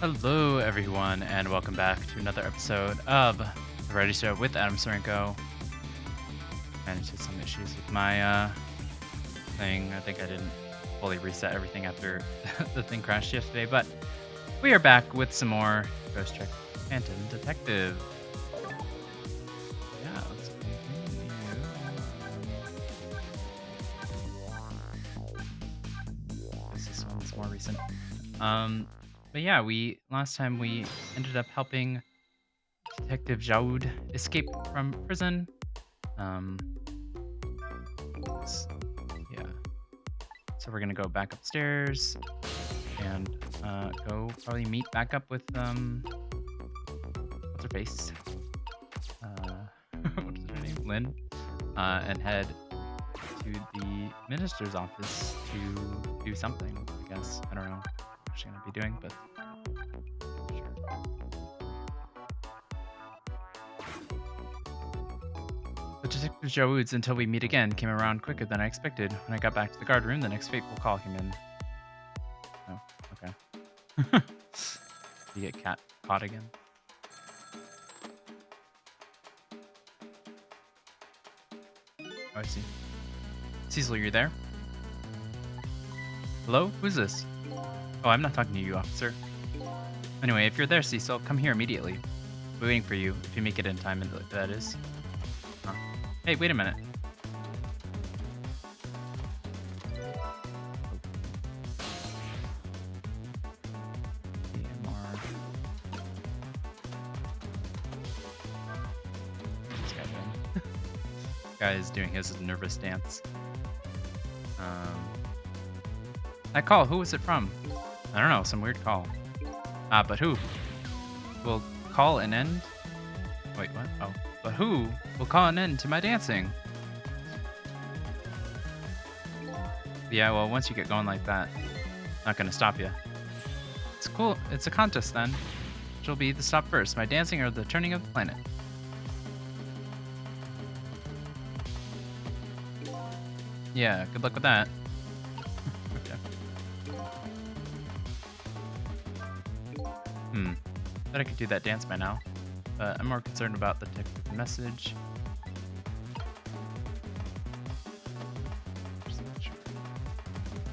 Hello, everyone, and welcome back to another episode of The Variety Show with Adam Sorenko. Managed to some issues with my thing. I think I didn't fully reset everything after the thing crashed yesterday, but we are back with some more Ghost Trick Phantom Detective. Yeah, let's continue. This one's more recent. But yeah, last time we ended up helping Detective Jowd escape from prison. Yeah. So we're gonna go back upstairs and go probably meet back up with what's her face? What is her name? Lynne. And head to the minister's office to do something. I guess I don't know what she's gonna be doing, but. The Detective Jowd's until we meet again came around quicker than I expected. When I got back to the guard room, the next fateful call came in. Oh, okay. You get caught again? Oh, I see. Sissel, you're there? Hello? Who's this? Oh, I'm not talking to you, officer. Anyway, if you're there, Sissel, come here immediately. I'll be waiting for you, if you make it in time, that is. Huh. Hey, wait a minute. Guy is doing his nervous dance. That call, who was it from? I don't know, some weird call. But who? Will call an end? Wait, what? Oh, but who will call an end to my dancing? Yeah, well, once you get going like that, not gonna stop you. It's cool. It's a contest then. Which will be the stop first, my dancing or the turning of the planet? Yeah, good luck with that. Okay. Bet I could do that dance by now, but I'm more concerned about the detective message.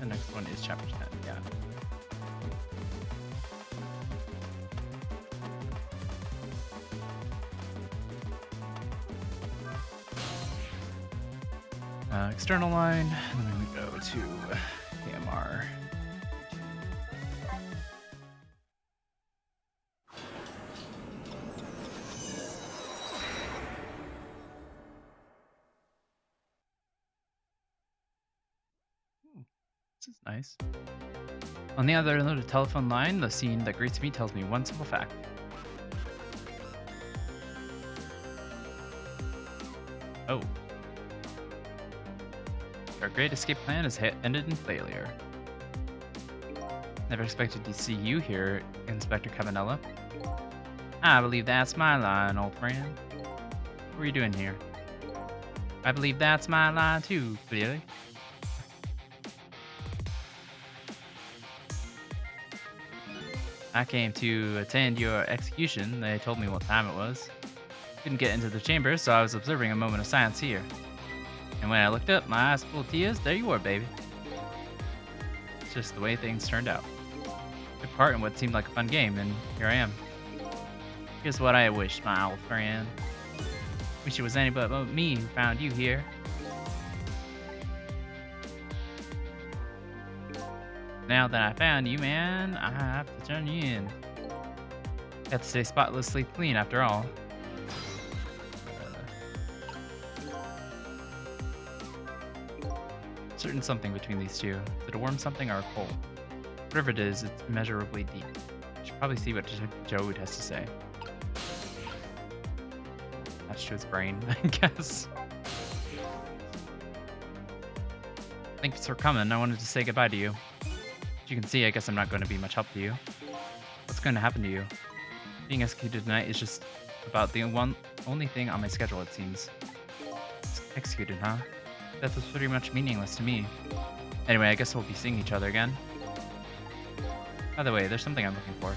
The next one is chapter 10, yeah. External line, and then we go to AMR. This is nice. On the other end of the telephone line, the scene that greets me tells me one simple fact. Oh. Our great escape plan has ended in failure. Never expected to see you here, Inspector Cavanella. I believe that's my line, old friend. What are you doing here? I believe that's my line too, clearly. I came to attend your execution. They told me what time it was. Couldn't get into the chamber, so I was observing a moment of silence here. And when I looked up, my eyes full of tears, there you were, baby. It's just the way things turned out. Took part in what seemed like a fun game, and here I am. Here's what I wish, my old friend. Wish it was anybody but me who found you here. Now that I found you, man, I have to turn you in. Have to stay spotlessly clean after all. Certain something between these two. Is it a warm something or a cold? Whatever it is, it's immeasurably deep. You should probably see what Jowd has to say. Attached to his brain, I guess. Thanks for coming. I wanted to say goodbye to you. As you can see, I guess I'm not going to be much help to you. What's going to happen to you? Being executed tonight is just about the only thing on my schedule, it seems. Executed, huh? That was pretty much meaningless to me. Anyway, I guess we'll be seeing each other again. By the way, there's something I'm looking for.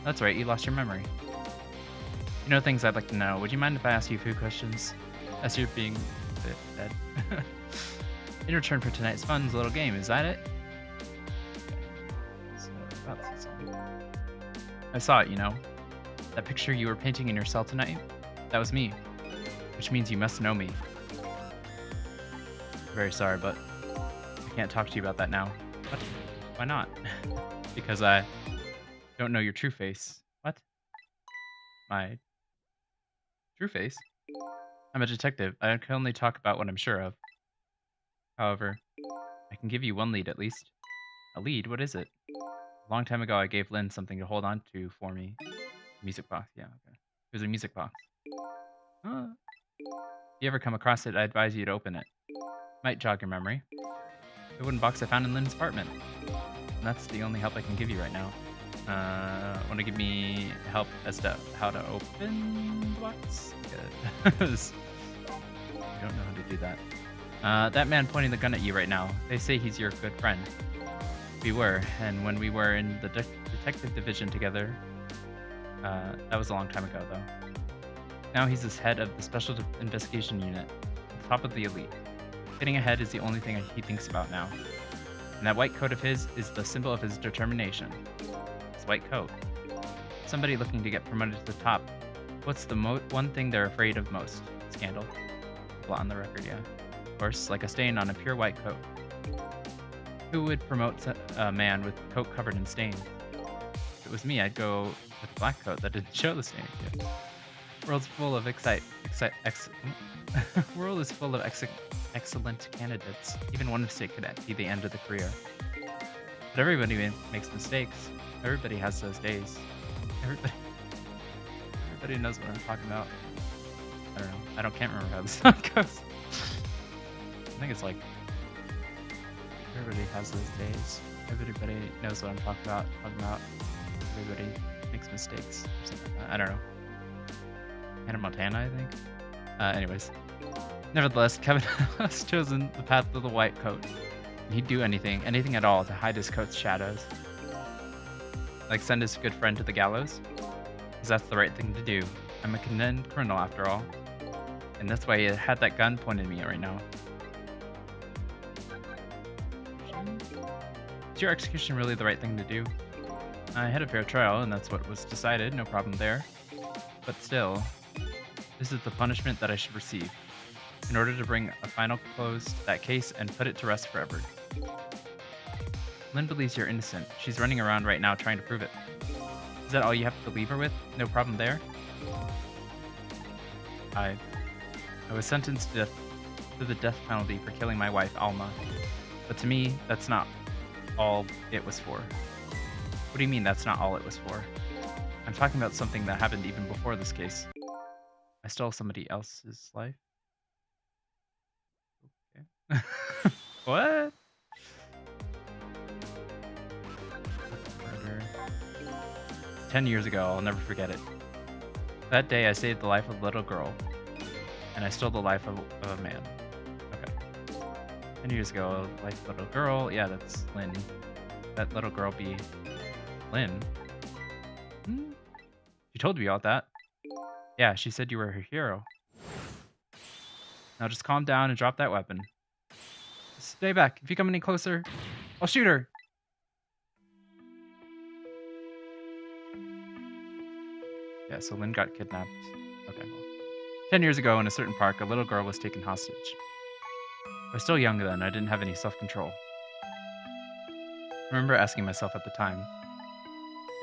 That's right, you lost your memory. You know things I'd like to know. Would you mind if I ask you a few questions? As you're being a bit dead. In return for tonight's fun little game, is that it? So, about Sissel. I saw it, you know. That picture you were painting in your cell tonight? That was me. Which means you must know me. Very sorry, but I can't talk to you about that now. What? Why not? Because I don't know your true face. What? My true face? I'm a detective. I can only talk about what I'm sure of. However, I can give you one lead at least. A lead? What is it? A long time ago, I gave Lynne something to hold on to for me. Music box, yeah, okay. It was a music box. If you ever come across it, I advise you to open it. Might jog your memory. The wooden box I found in Lynne's apartment. And that's the only help I can give you right now. Want to give me help as to how to open the box? Because I don't know how to do that. That man pointing the gun at you right now, they say he's your good friend. We were, and when we were in the detective division together, that was a long time ago though. Now he's the head of the Special Investigation Unit, top of the elite. Getting ahead is the only thing he thinks about now. And that white coat of his is the symbol of his determination. His white coat. Somebody looking to get promoted to the top. What's the one thing they're afraid of most? Scandal. Blot on the record, yeah. Of course, like a stain on a pure white coat. Who would promote a man with coat covered in stains? If it was me, I'd go with a black coat that didn't show the stains yet. World's full of world is full of excellent candidates. Even one mistake could be the end of the career. But everybody makes mistakes. Everybody has those days. Everybody knows what I'm talking about. I don't know. Can't remember how the song goes. I think it's like everybody has those days. Everybody knows what I'm talking about. Everybody makes mistakes or something like that. I don't know. Hannah Montana, I think. Anyways. Nevertheless, Kevin has chosen the path of the white coat. And he'd do anything at all to hide his coat's shadows. Like send his good friend to the gallows? Because that's the right thing to do. I'm a condemned criminal after all. And that's why he had that gun pointed at me right now. Is your execution really the right thing to do? I had a fair trial, and that's what was decided, no problem there. But still, this is the punishment that I should receive, in order to bring a final close to that case and put it to rest forever. Lynne believes you're innocent. She's running around right now trying to prove it. Is that all you have to leave her with? No problem there? I was sentenced to the death penalty for killing my wife, Alma. But to me, that's not all it was for. What do you mean that's not all it was for? I'm talking about something that happened even before this case. I stole somebody else's life. Okay. What? Murder. 10 years ago, I'll never forget it. That day, I saved the life of a little girl, and I stole the life of a man. Okay. 10 years ago, life of a little girl. Yeah, that's Lynne. That little girl be Lynne. She told you all that. Yeah, she said you were her hero. Now just calm down and drop that weapon. Stay back. If you come any closer, I'll shoot her. Yeah, so Lynne got kidnapped. Okay. 10 years ago in a certain park, a little girl was taken hostage. I was still young then. I didn't have any self-control. I remember asking myself at the time,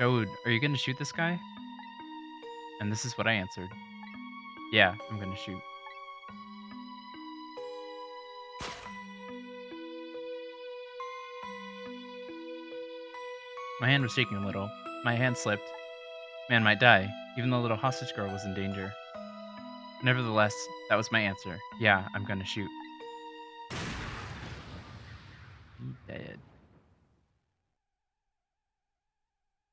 Jowd, are you going to shoot this guy? And this is what I answered. Yeah, I'm going to shoot. My hand was shaking a little. My hand slipped. Man might die. Even the little hostage girl was in danger. Nevertheless, that was my answer. Yeah, I'm going to shoot. He dead.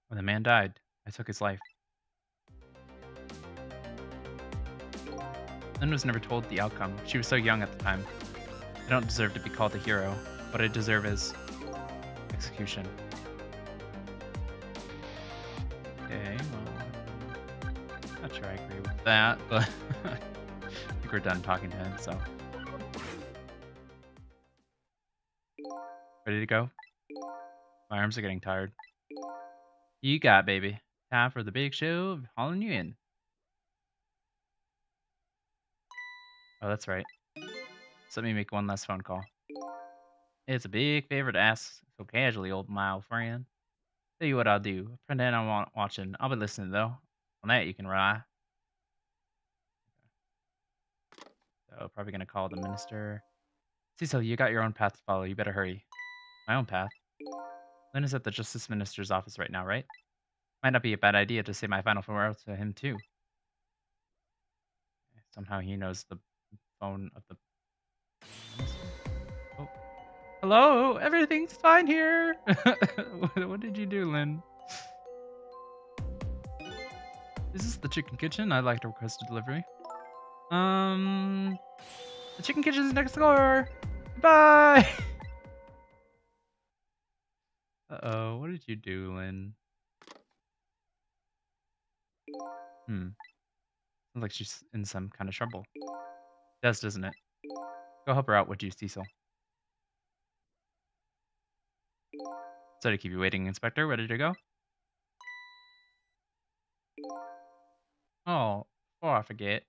When the man died, I took his life. Lynne was never told the outcome. She was so young at the time. I don't deserve to be called a hero. What I deserve is execution. Okay, well, not sure I agree with that, but I think we're done talking to him, so. Ready to go? My arms are getting tired. You got it, baby. Time for the big show of hauling you in. Oh, that's right. So let me make one last phone call. It's a big favor to ask so casually, old my old friend. Tell you what I'll do. Pretend I'm watching. I'll be listening, though. On that, you can rely. So, probably going to call the minister. Cecil, you got your own path to follow. You better hurry. My own path? Lynne is at the Justice Minister's office right now, right? Might not be a bad idea to say my final farewell to him, too. Somehow he knows the phone of the minister. Oh. Hello? Everything's fine here. What did you do, Lynne? Is this the chicken kitchen? I'd like to request a delivery. The chicken kitchen's next door. Bye. Uh-oh, what did you do, Lynne? Sounds like she's in some kind of trouble. It does, doesn't it? Go help her out, would you, Cecil? Sorry to keep you waiting, Inspector. Ready to go? Oh, before I forget,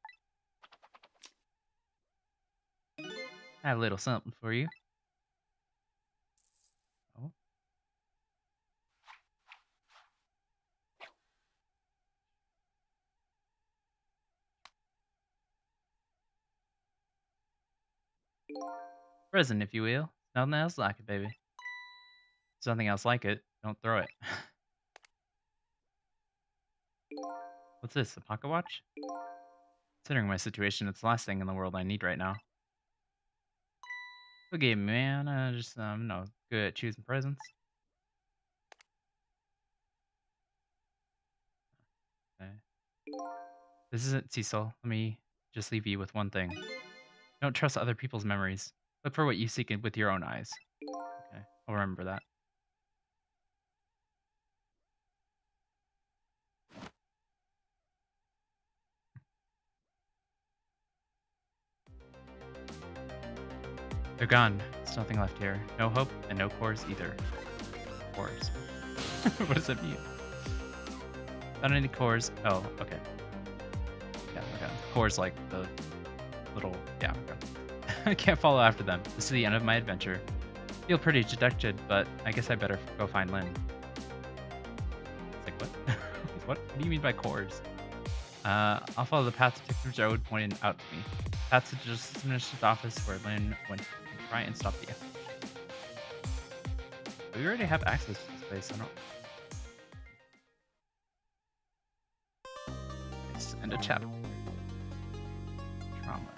I have a little something for you. Oh. Present, if you will. Nothing else like it, baby. There's nothing else like it. Don't throw it. What's this, a pocket watch? Considering my situation, it's the last thing in the world I need right now. Forgive me, man. I just, no good at choosing presents. Okay. This isn't Cecil. Let me just leave you with one thing. Don't trust other people's memories. Look for what you seek with your own eyes. Okay, I'll remember that. They're gone. There's nothing left here. No hope and no cores either. Cores. What does that mean? Not any cores. Oh, okay. Yeah, okay. Cores like the little. Yeah, okay. I can't follow after them. This is the end of my adventure. Feel pretty dejected, but I guess I better go find Lynne. It's like, what? What do you mean by cores? I'll follow the path Detective Jowd pointed out to me. Path to the Justice Minister's office where Lynne went to try and stop the execution. We already have access to this place, I don't... Let's end a chapter. Trauma.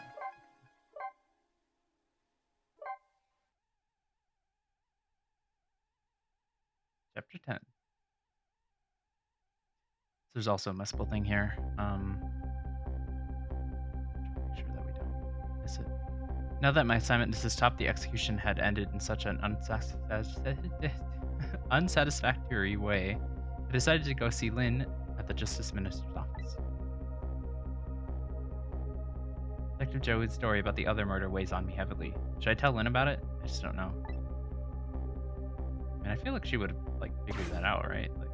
Chapter 10. There's also a messable thing here. Make sure that we don't miss it. Now that my assignment to stop the execution had ended in such an unsatisfactory way, I decided to go see Lynne at the Justice Minister's office. Detective Jowd's story about the other murder weighs on me heavily. Should I tell Lynne about it? I just don't know. I mean, I feel like she would have, like, figured that out, right? Like,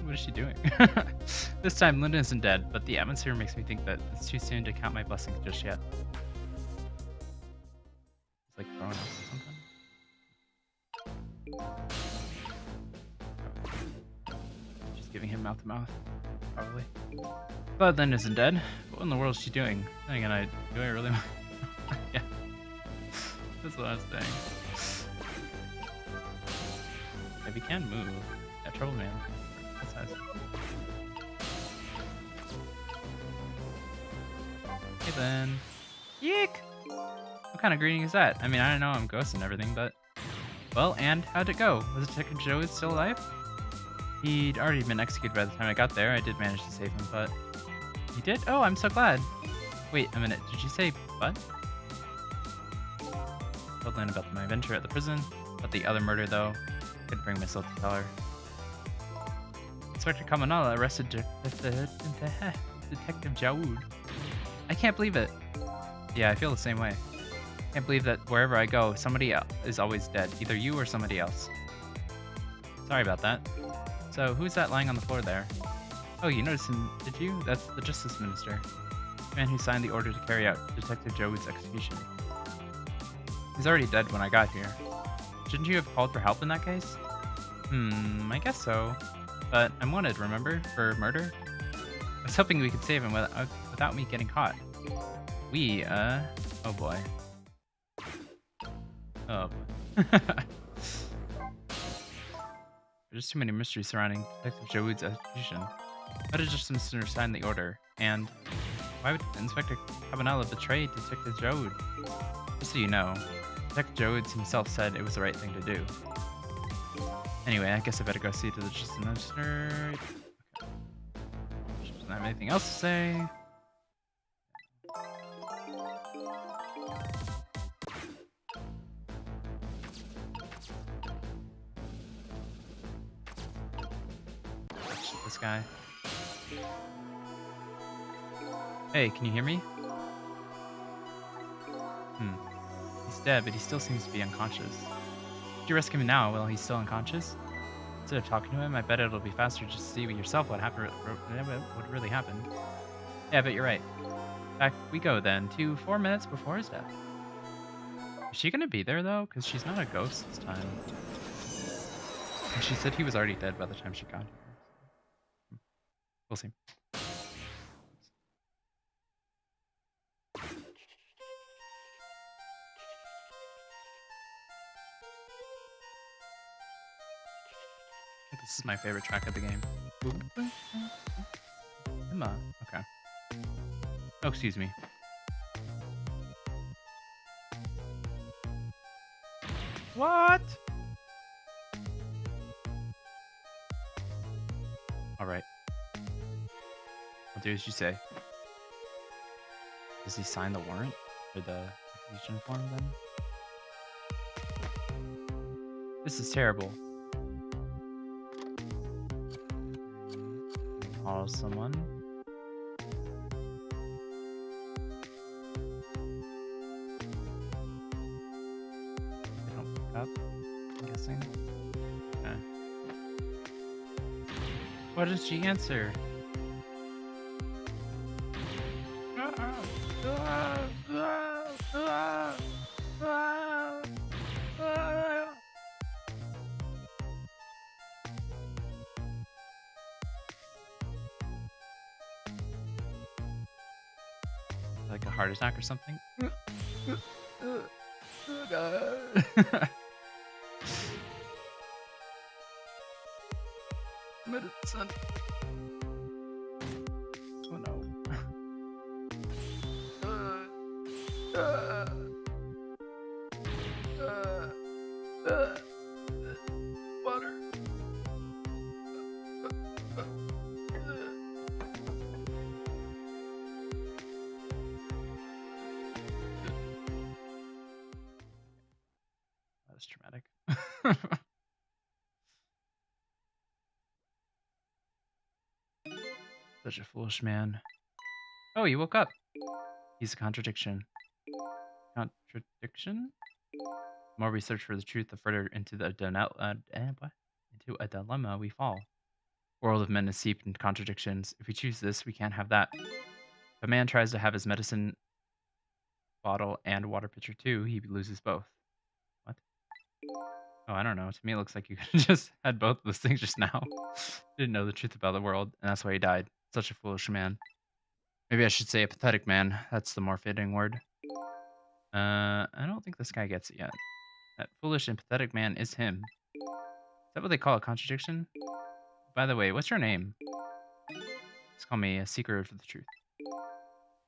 what is she doing? This time, Lynne isn't dead, but the atmosphere makes me think that it's too soon to count my blessings just yet. It's like throwing up or something. She's giving him mouth to mouth, probably. Glad Lynne isn't dead. What in the world is she doing? Then again, do I really want... Yeah. That's what I was saying. Maybe can move. Yeah, trouble man. That's nice. Hey then. Yeek! What kind of greeting is that? I mean, I don't know I'm ghost and everything, but... Well, and how'd it go? Was Detective Jowd still alive? He'd already been executed by the time I got there. I did manage to save him, but... He did? Oh, I'm so glad. Wait a minute, did you say but? Told Lynne about my adventure at the prison, about the other murder though. Couldn't bring myself to tell her. Inspector Kamanala arrested Detective Jowd. I can't believe it. Yeah, I feel the same way. Can't believe that wherever I go, somebody is always dead. Either you or somebody else. Sorry about that. So, who's that lying on the floor there? Oh, you noticed him, did you? That's the Justice Minister. The man who signed the order to carry out Detective Jowd's execution. He's already dead when I got here. Shouldn't you have called for help in that case? I guess so. But I'm wanted, remember? For murder? I was hoping we could save him without me getting caught. Oh boy. Oh boy. There's just too many mysteries surrounding Detective Jowd's execution. Why did Justice Minister sign the order? And why would Inspector Cabanella betray Detective Jowd? Just so you know, Detective Jowd himself said it was the right thing to do. Anyway, I guess I better go see to the Justice Minister. Okay. She doesn't have anything else to say. This guy. Hey, can you hear me? He's dead, but he still seems to be unconscious. Should you rescue him now while he's still unconscious? Instead of talking to him, I bet it'll be faster just to see yourself what really happened. Yeah, but you're right. Back we go then, to 4 minutes before his death. Is she gonna be there though? Because she's not a ghost this time. And she said he was already dead by the time she got here. We'll see. This is my favorite track of the game. Emma. Okay. Oh, excuse me. What? Alright. I'll do as you say. Does he sign the warrant? Or the execution form then? This is terrible. Call someone. They don't pick up, I'm guessing. Okay. What did she answer? Like a heart attack or something? Medicine. Oh no. Water. That was traumatic. Such a foolish man. Oh, you woke up. He's a contradiction. Contradiction? The more we search for the truth, the further into a dilemma we fall. World of men is steeped in contradictions. If we choose this, we can't have that. If a man tries to have his medicine bottle and water pitcher too, he loses both. What? Oh, I don't know. To me, it looks like you just had both of those things just now. Didn't know the truth about the world, and that's why he died. Such a foolish man. Maybe I should say a pathetic man. That's the more fitting word. I don't think this guy gets it yet. That foolish and pathetic man is him. Is that what they call a contradiction? By the way, what's your name? Just call me a seeker for the truth.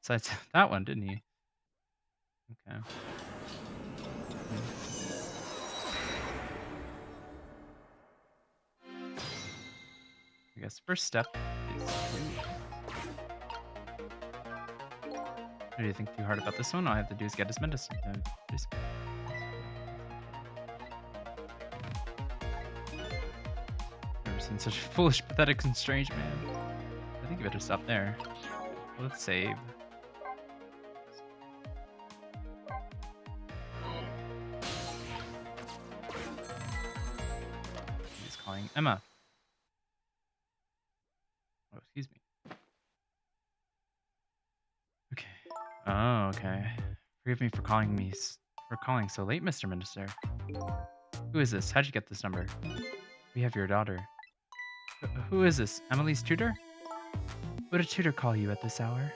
Besides that one, didn't he? Okay. I guess first step is to... What do you think too hard about this one? All I have to do is get his medicine. seen such a foolish, pathetic, and strange man. I think you better stop there. Let's save. He's calling Emma. Oh, excuse me. Okay. Oh, okay. Forgive me for calling so late, Mr. Minister. Who is this? How'd you get this number? We have your daughter. Who is this? Emily's tutor? Would a tutor call you at this hour?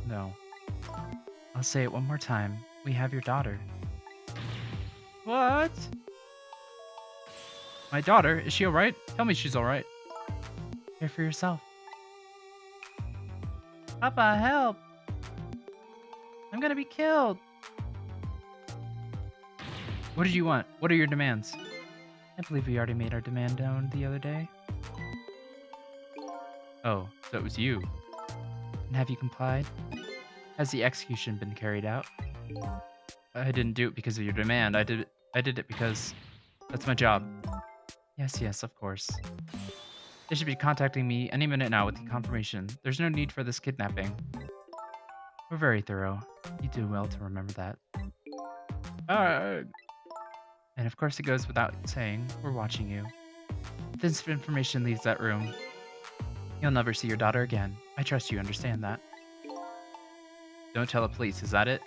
No. I'll say it one more time. We have your daughter. What? My daughter? Is she alright? Tell me she's alright. Hear for yourself. Papa, help! I'm gonna be killed! What did you want? What are your demands? I believe we already made our demand known the other day. Oh, so it was you. And have you complied? Has the execution been carried out? I didn't do it because of your demand. I did it because that's my job. Yes, of course. They should be contacting me any minute now with the confirmation. There's no need for this kidnapping. We're very thorough. You do well to remember that. And of course it goes without saying, we're watching you. If this information leaves that room, you'll never see your daughter again. I trust you understand that. Don't tell the police, is that it?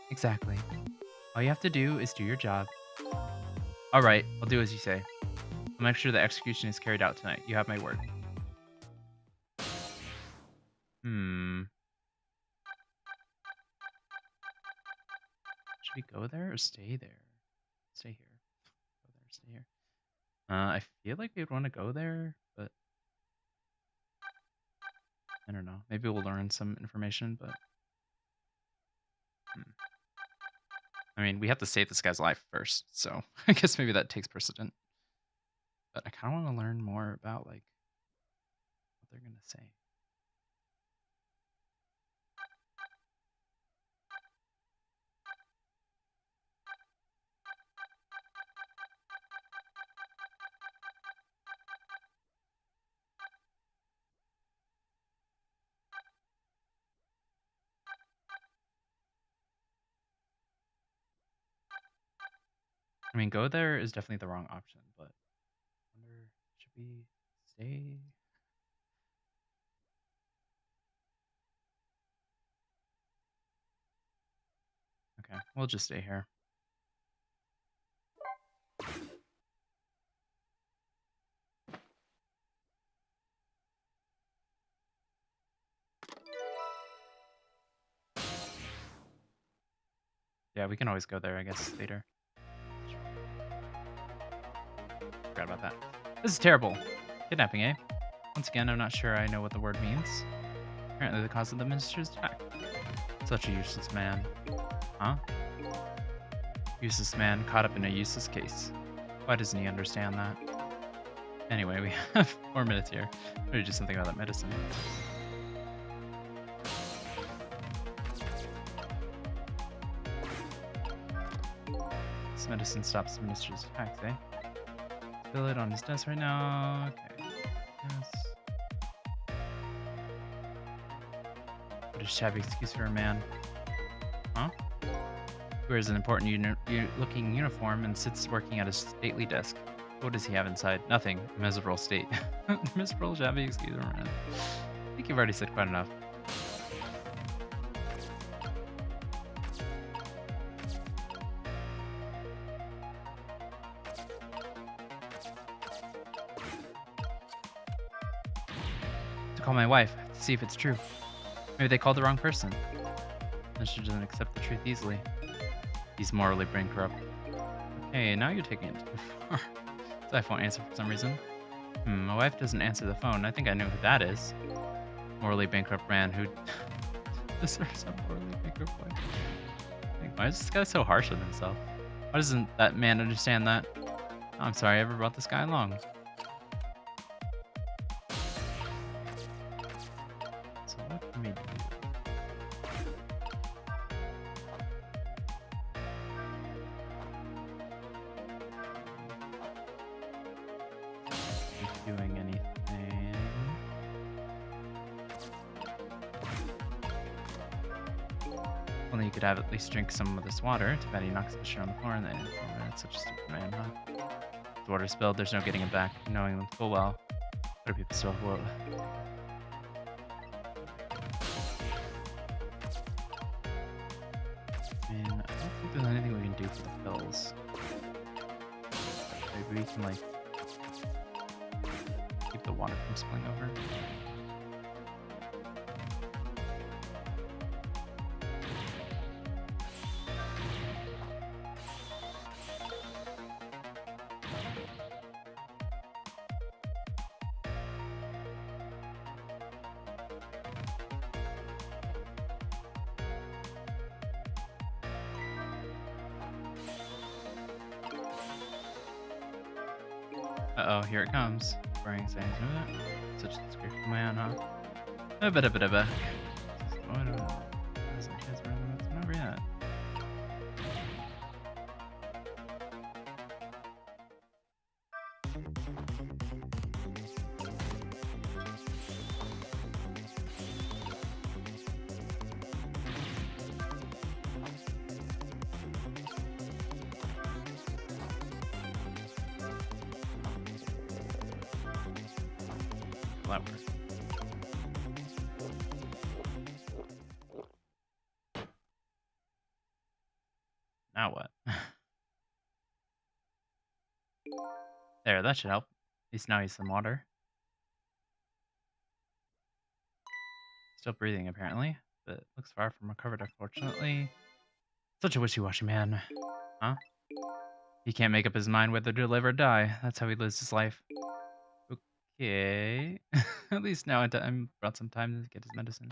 Exactly. All you have to do is do your job. Alright, I'll do as you say. I'll make sure the execution is carried out tonight. You have my word. Should we go there or stay there? Stay here. Go there, stay here. I feel like we'd want to go there, but I don't know. Maybe we'll learn some information, but I mean, we have to save this guy's life first, so I guess maybe that takes precedent. But I kind of want to learn more about like what they're gonna say. I mean, go there is definitely the wrong option, but I wonder, should we stay? Okay, we'll just stay here. Yeah, we can always go there, I guess, later. Forgot about that. This is terrible. Kidnapping, eh? Once again, I'm not sure I know what the word means. Apparently the cause of the minister's attack. Such a useless man. Huh? Useless man caught up in a useless case. Why doesn't he understand that? Anyway, we have 4 minutes here. I'm gonna do something about that medicine. This medicine stops the minister's attacks, eh? Fill it on his desk right now. Okay. Yes. What a shabby excuse for a man. Huh? He wears an important looking uniform and sits working at a stately desk. What does he have inside? Nothing. A miserable state. Miserable, shabby excuse for a man. I think you've already said quite enough. Call my wife to see if it's true. Maybe they called the wrong person. Mister doesn't accept the truth easily. He's morally bankrupt. Okay, now you're taking it too far. His wife won't answer for some reason. My wife doesn't answer the phone. I think I know who that is. Morally bankrupt man who deserves a morally bankrupt wife. Why is this guy so harsh with himself? Why doesn't that man understand that? I'm sorry I ever brought this guy along. isn't doing anything. Only you could have at least drink some of this water. Too bad he knocks the shit on the floor and then that's such a stupid man, huh? The water spilled, there's no getting him back. Knowing them full well. What do people still will? I mean, I don't think there's anything we can do for the pills. Maybe we can like keep the water from spilling over. Uh-oh, here it comes. Wearing saying that. Such a disgraceful man, huh? A bit of a. Over yet. That works. Now what? There, that should help. At least now he's some water. Still breathing, apparently, but looks far from recovered, unfortunately. Such a wishy-washy man. Huh? He can't make up his mind whether to live or die. That's how he lives his life. Okay. At least now I brought some time to get his medicine.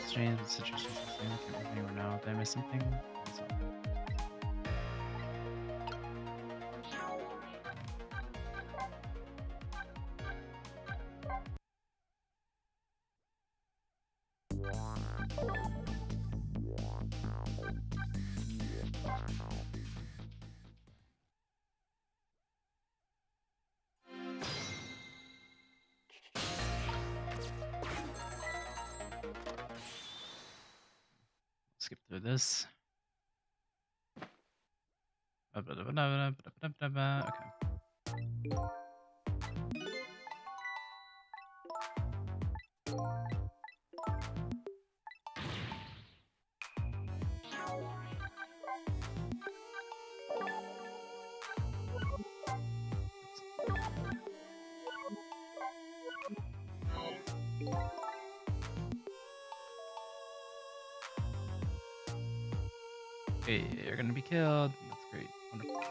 Strange, but situations the same. I can't remember anywhere now. Did I miss something? Skip through this. Okay. Okay, you're gonna be killed. That's great. Wonderful.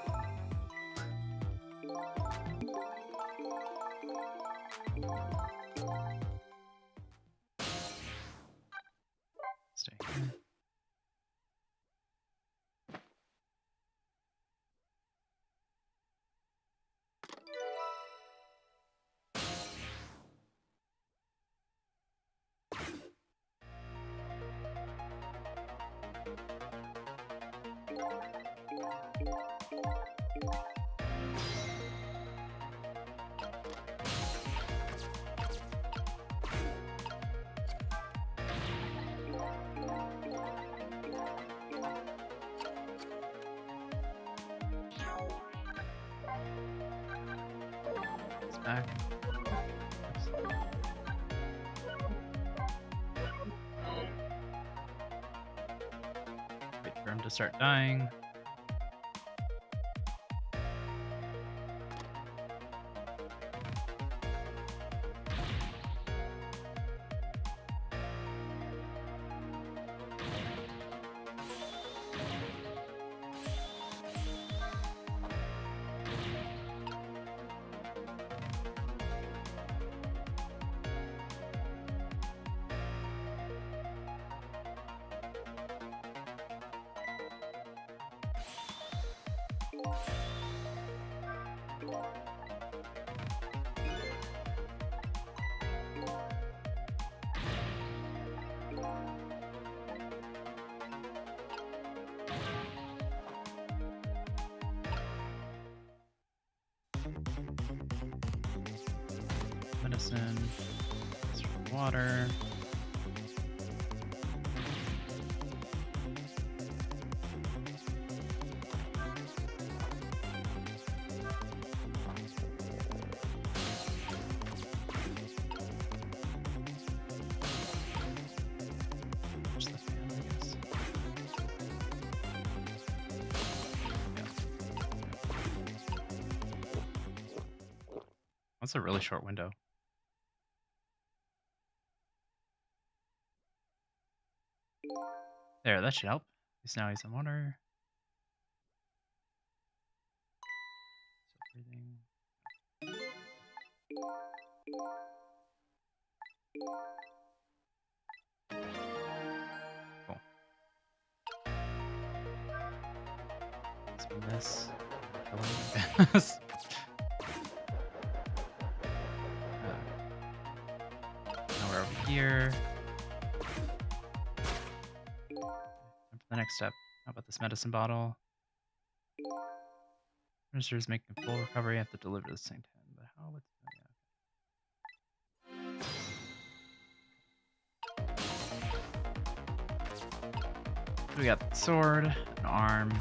Stay here. Back. Wait for him to start dying. Medicine, water. Just the fan, I guess. Yeah. That's a really short window. There, that should help. At least now he's in water. So breathing. Cool. Some of this. Now we're over here. And for the next step, how about this medicine bottle? Minister's making a full recovery. I have to deliver this thing to him. But how? What's we got the sword, an arm,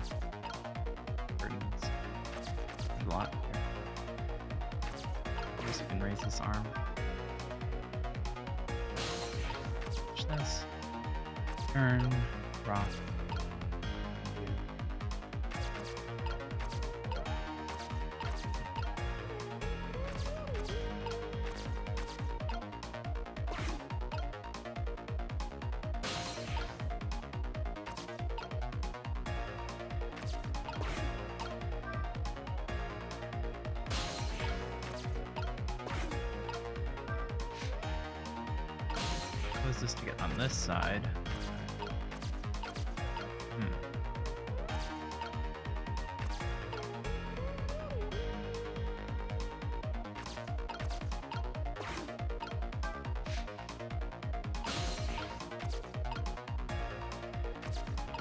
curtains. There's a lot here. I guess we can raise this arm. Push this. Turn. Rock. Close this to get on this side.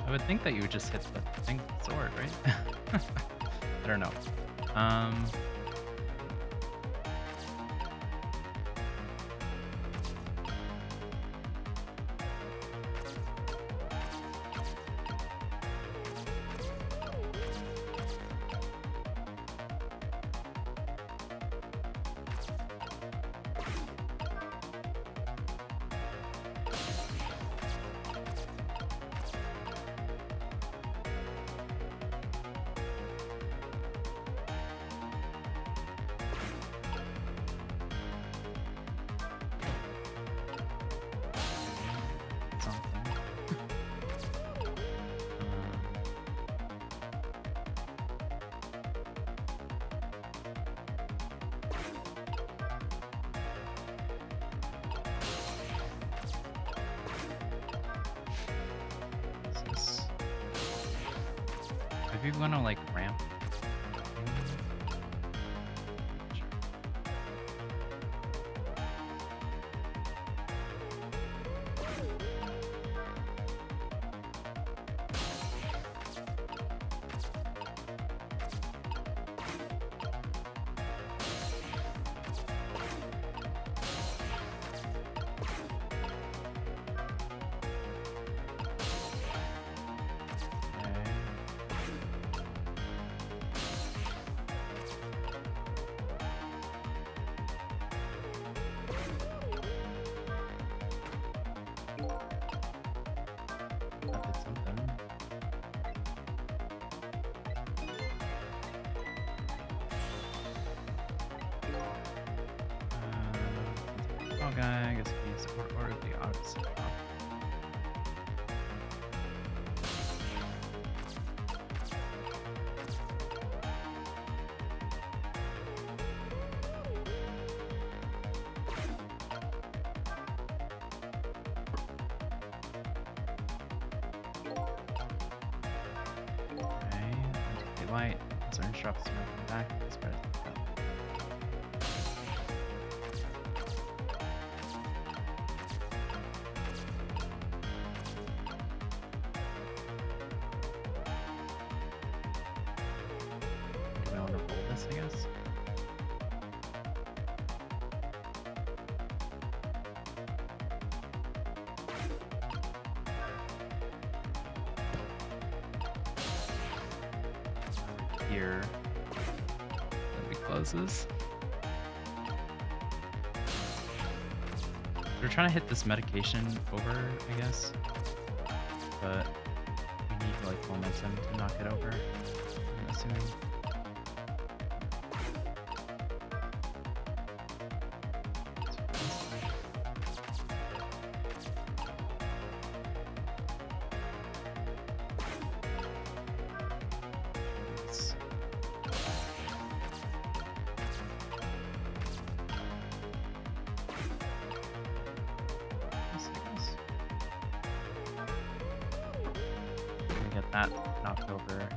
I would think that you would just hit the thing with the sword, right? I don't know. If you want to like ramp. Guy, I guess we support order the odds. Okay, white, syringe drops to my back. Let's try to take that. Do I want to roll this, I guess? Here. Let me close this. We're trying to hit this medication over, I guess. But we need like momentum to knock it over, I'm assuming. Get that knocked over.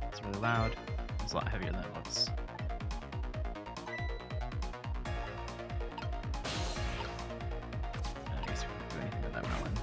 It's really loud. It's a lot heavier than it looks. I guess we can't do anything with that melon.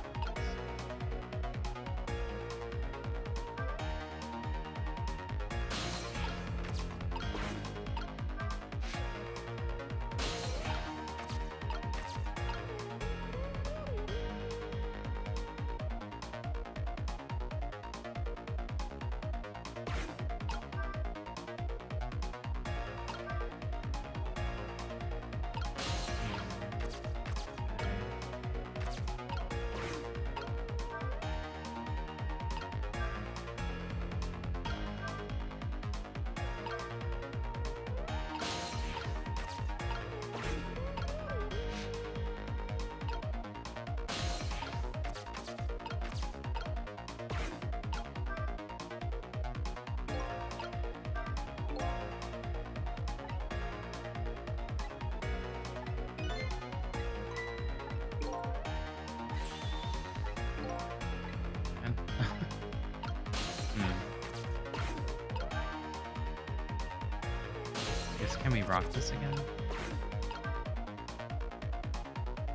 Can we rock this again?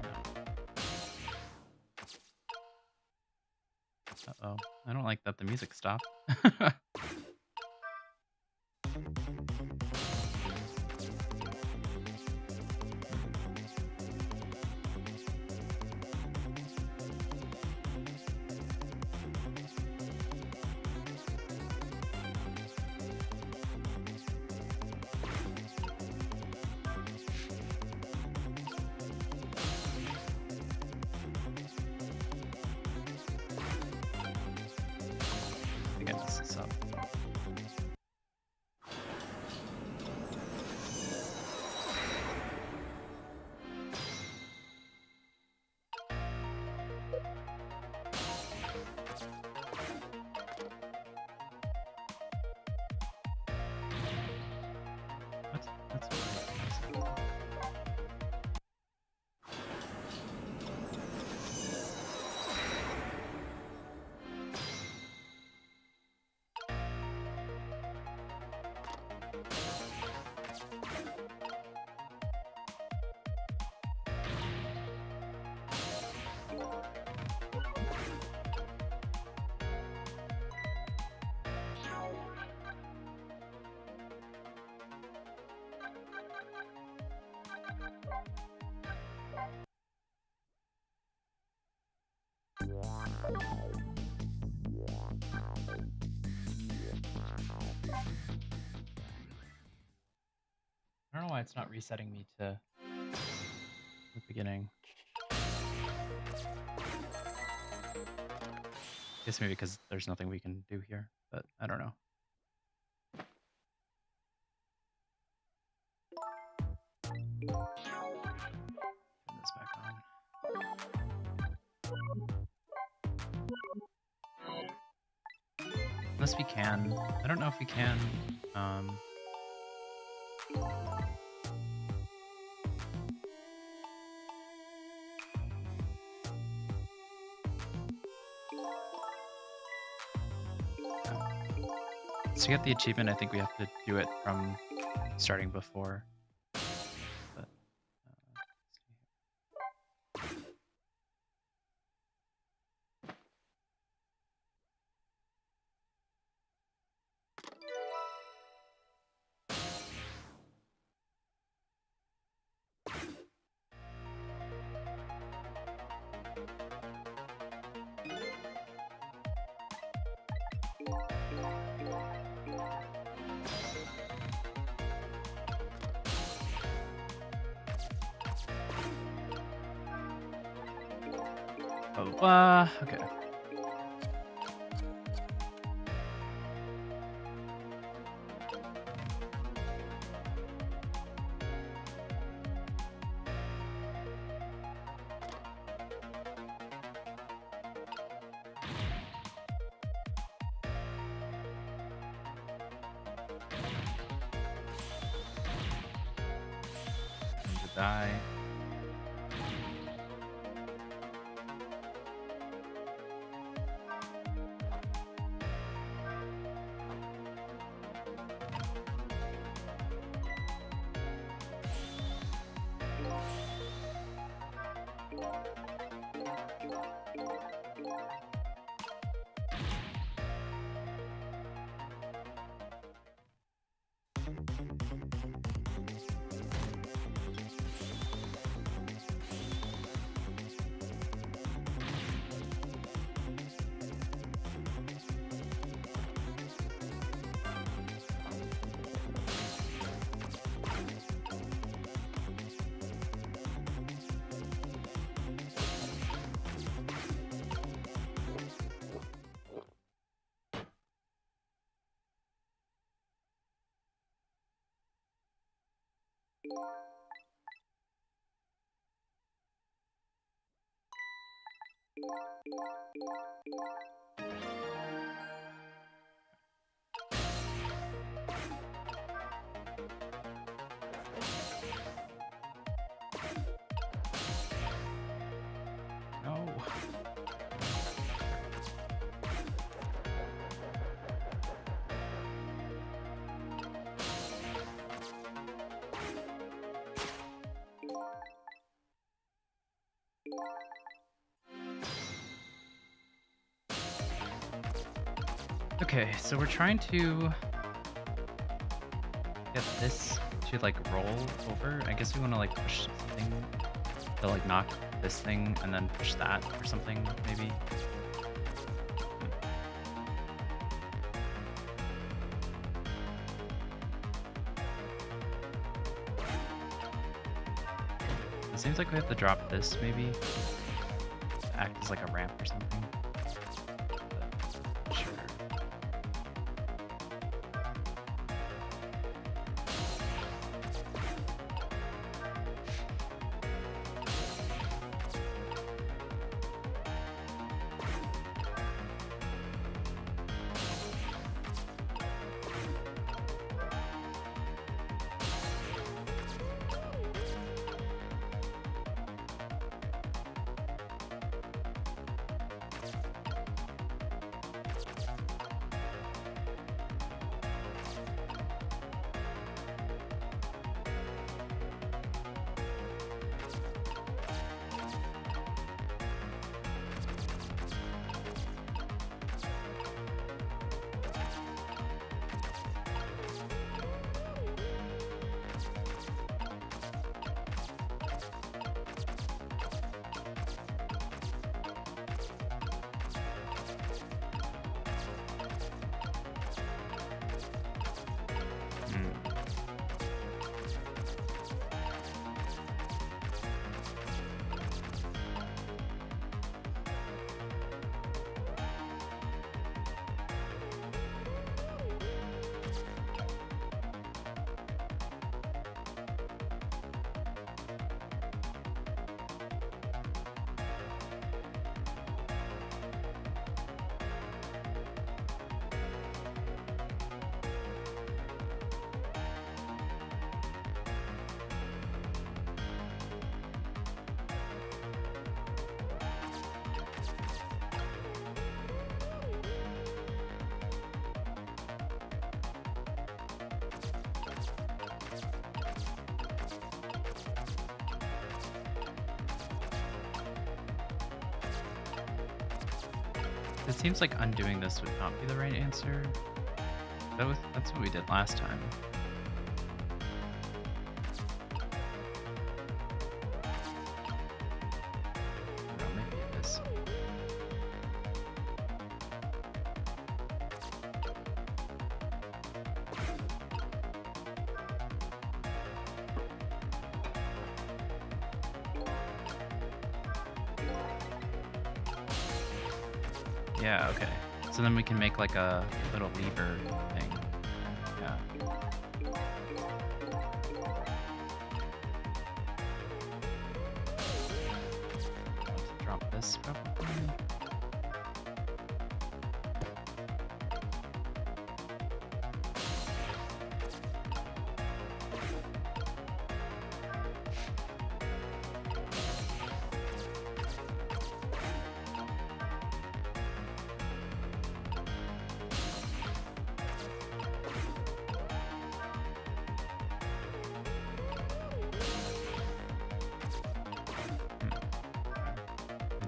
No. Uh-oh. I don't like that the music stopped. I think I messed this up. That's I don't know why it's not resetting me to the beginning. Guess maybe because there's nothing we can do here, but I don't know. Turn this back on. Unless we can. I don't know if we can. To get the achievement, I think we have to do it from starting before. But, let's see. Oh, okay. Time to die. No. Okay, so we're trying to get this to like roll over. I guess we want to like push something to like knock this thing and then push that or something, maybe. It seems like we have to drop this maybe to act as like a ramp or something. But, sure. It seems like undoing this would not be the right answer. That's what we did last time. Well, maybe it is. Yeah, okay. So then we can make like a little lever thing. Yeah. Let's drop this probably.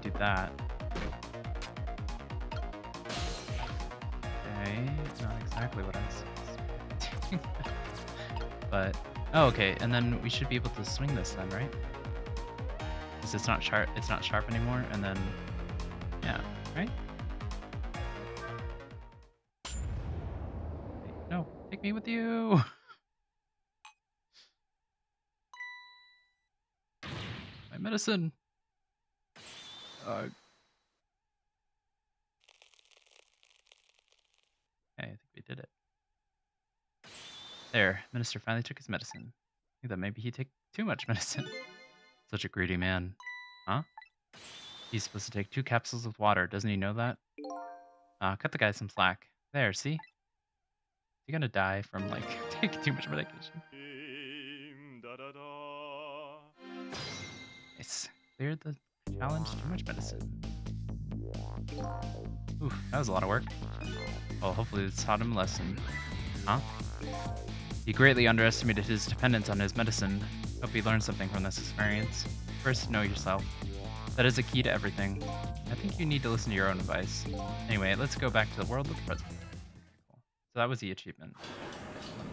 Do that. Okay, not exactly what I was expecting. But oh, okay, and then we should be able to swing this then, right? Because it's not sharp anymore, and then yeah, right? Wait, no, take me with you. My medicine. Okay, I think we did it. There, Minister finally took his medicine. I think that maybe he took too much medicine. Such a greedy man. Huh? He's supposed to take 2 capsules of water. Doesn't he know that? Cut the guy some slack. There, see? Is he gonna die from, like, taking too much medication? Nice. Cleared the challenge. Too much medicine. Oof, that was a lot of work. Well, hopefully this taught him a lesson. Huh? He greatly underestimated his dependence on his medicine. Hope he learned something from this experience. First, know yourself. That is a key to everything. I think you need to listen to your own advice. Anyway, let's go back to the world of the present. Cool. So that was the achievement.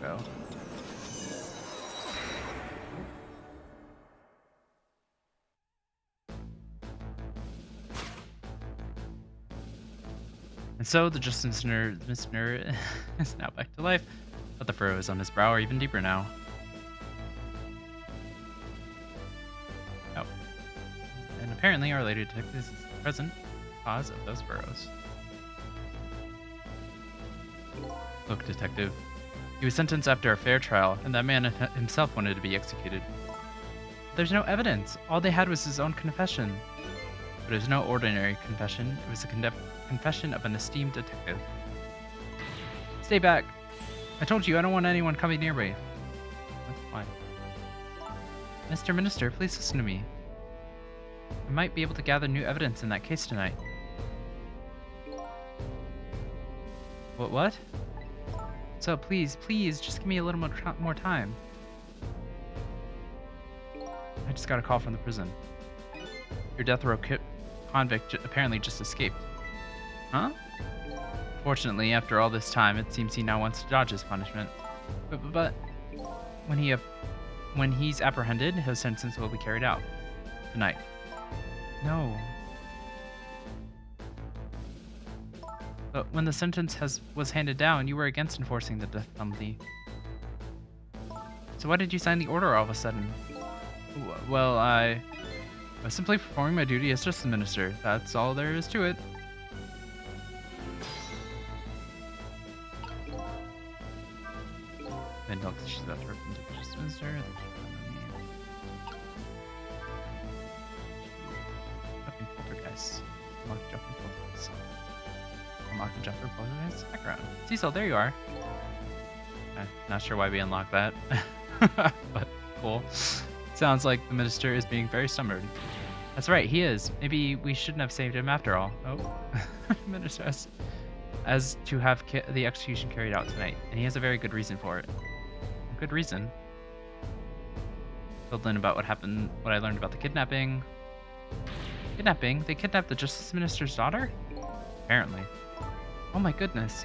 Go. And so the Justice Minister is now back to life, but the furrows on his brow are even deeper now. Oh. And apparently our lady detective is the present cause of those furrows. Look, detective. He was sentenced after a fair trial, and that man himself wanted to be executed. There's no evidence. All they had was his own confession. But it was no ordinary confession. It was a confession of an esteemed detective. Stay back. I told you I don't want anyone coming near me. Why? Mr. Minister, please listen to me. I might be able to gather new evidence in that case tonight. What? So please, just give me a little more time. I just got a call from the prison. Your death row convict apparently just escaped. Huh? Fortunately, after all this time, it seems he now wants to dodge his punishment. But when he's apprehended, his sentence will be carried out tonight. No. But when the sentence was handed down, you were against enforcing the death penalty. So why did you sign the order all of a sudden? Well, I was simply performing my duty as Justice Minister. That's all there is to it. Then don't she's about to rip into the Justice Minister. Jumping poltergeist. Unlock jumping poltergeist. Unlock the jumper poltergeist background. Sissel, there you are. Not sure why we unlocked that. But cool. Sounds like the minister is being very stubborn. That's right, he is. Maybe we shouldn't have saved him after all. Oh. Minister as to have the execution carried out tonight, and he has a very good reason for it. A good reason. Told Lynne about what I learned about the kidnapping. Kidnapping? They kidnapped the Justice Minister's daughter? apparently. Oh my goodness.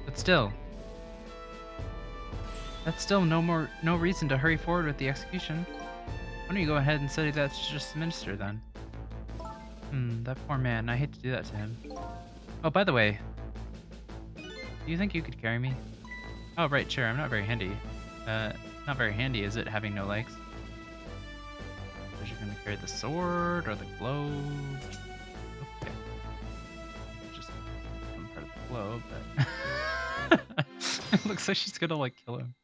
But still, that's still no reason to hurry forward with the execution. Why don't you go ahead and say that's just the minister then? That poor man. I hate to do that to him. Oh, by the way, do you think you could carry me? Oh, right, sure. I'm not very handy. Not very handy, is it, having no legs? Is you gonna carry the sword or the globe? Okay. Just one part of the globe, but it looks like she's gonna like kill him.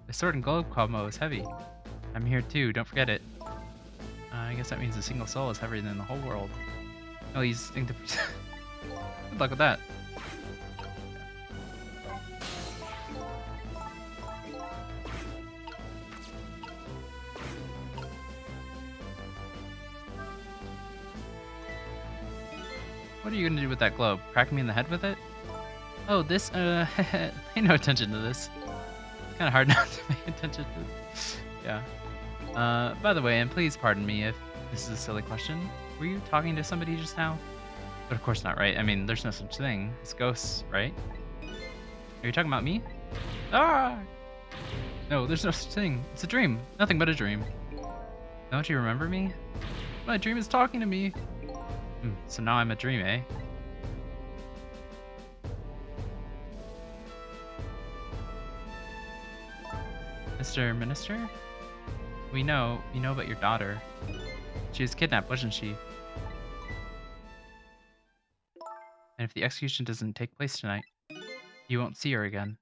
The sword and globe combo is heavy. I'm here too, don't forget it. I guess that means a single soul is heavier than the whole world. Oh, he's the good luck with that. What are you gonna do with that globe? Crack me in the head with it? Oh, this, pay no attention to this. It's kinda hard not to pay attention to this. Yeah. By the way, and please pardon me if this is a silly question. Were you talking to somebody just now? But of course not, right? I mean, there's no such thing. It's ghosts, right? Are you talking about me? Ah! No, there's no such thing. It's a dream. Nothing but a dream. Don't you remember me? My dream is talking to me. So now I'm a dream, eh? Mr. Minister? We know about your daughter. She was kidnapped, wasn't she? And if the execution doesn't take place tonight, you won't see her again.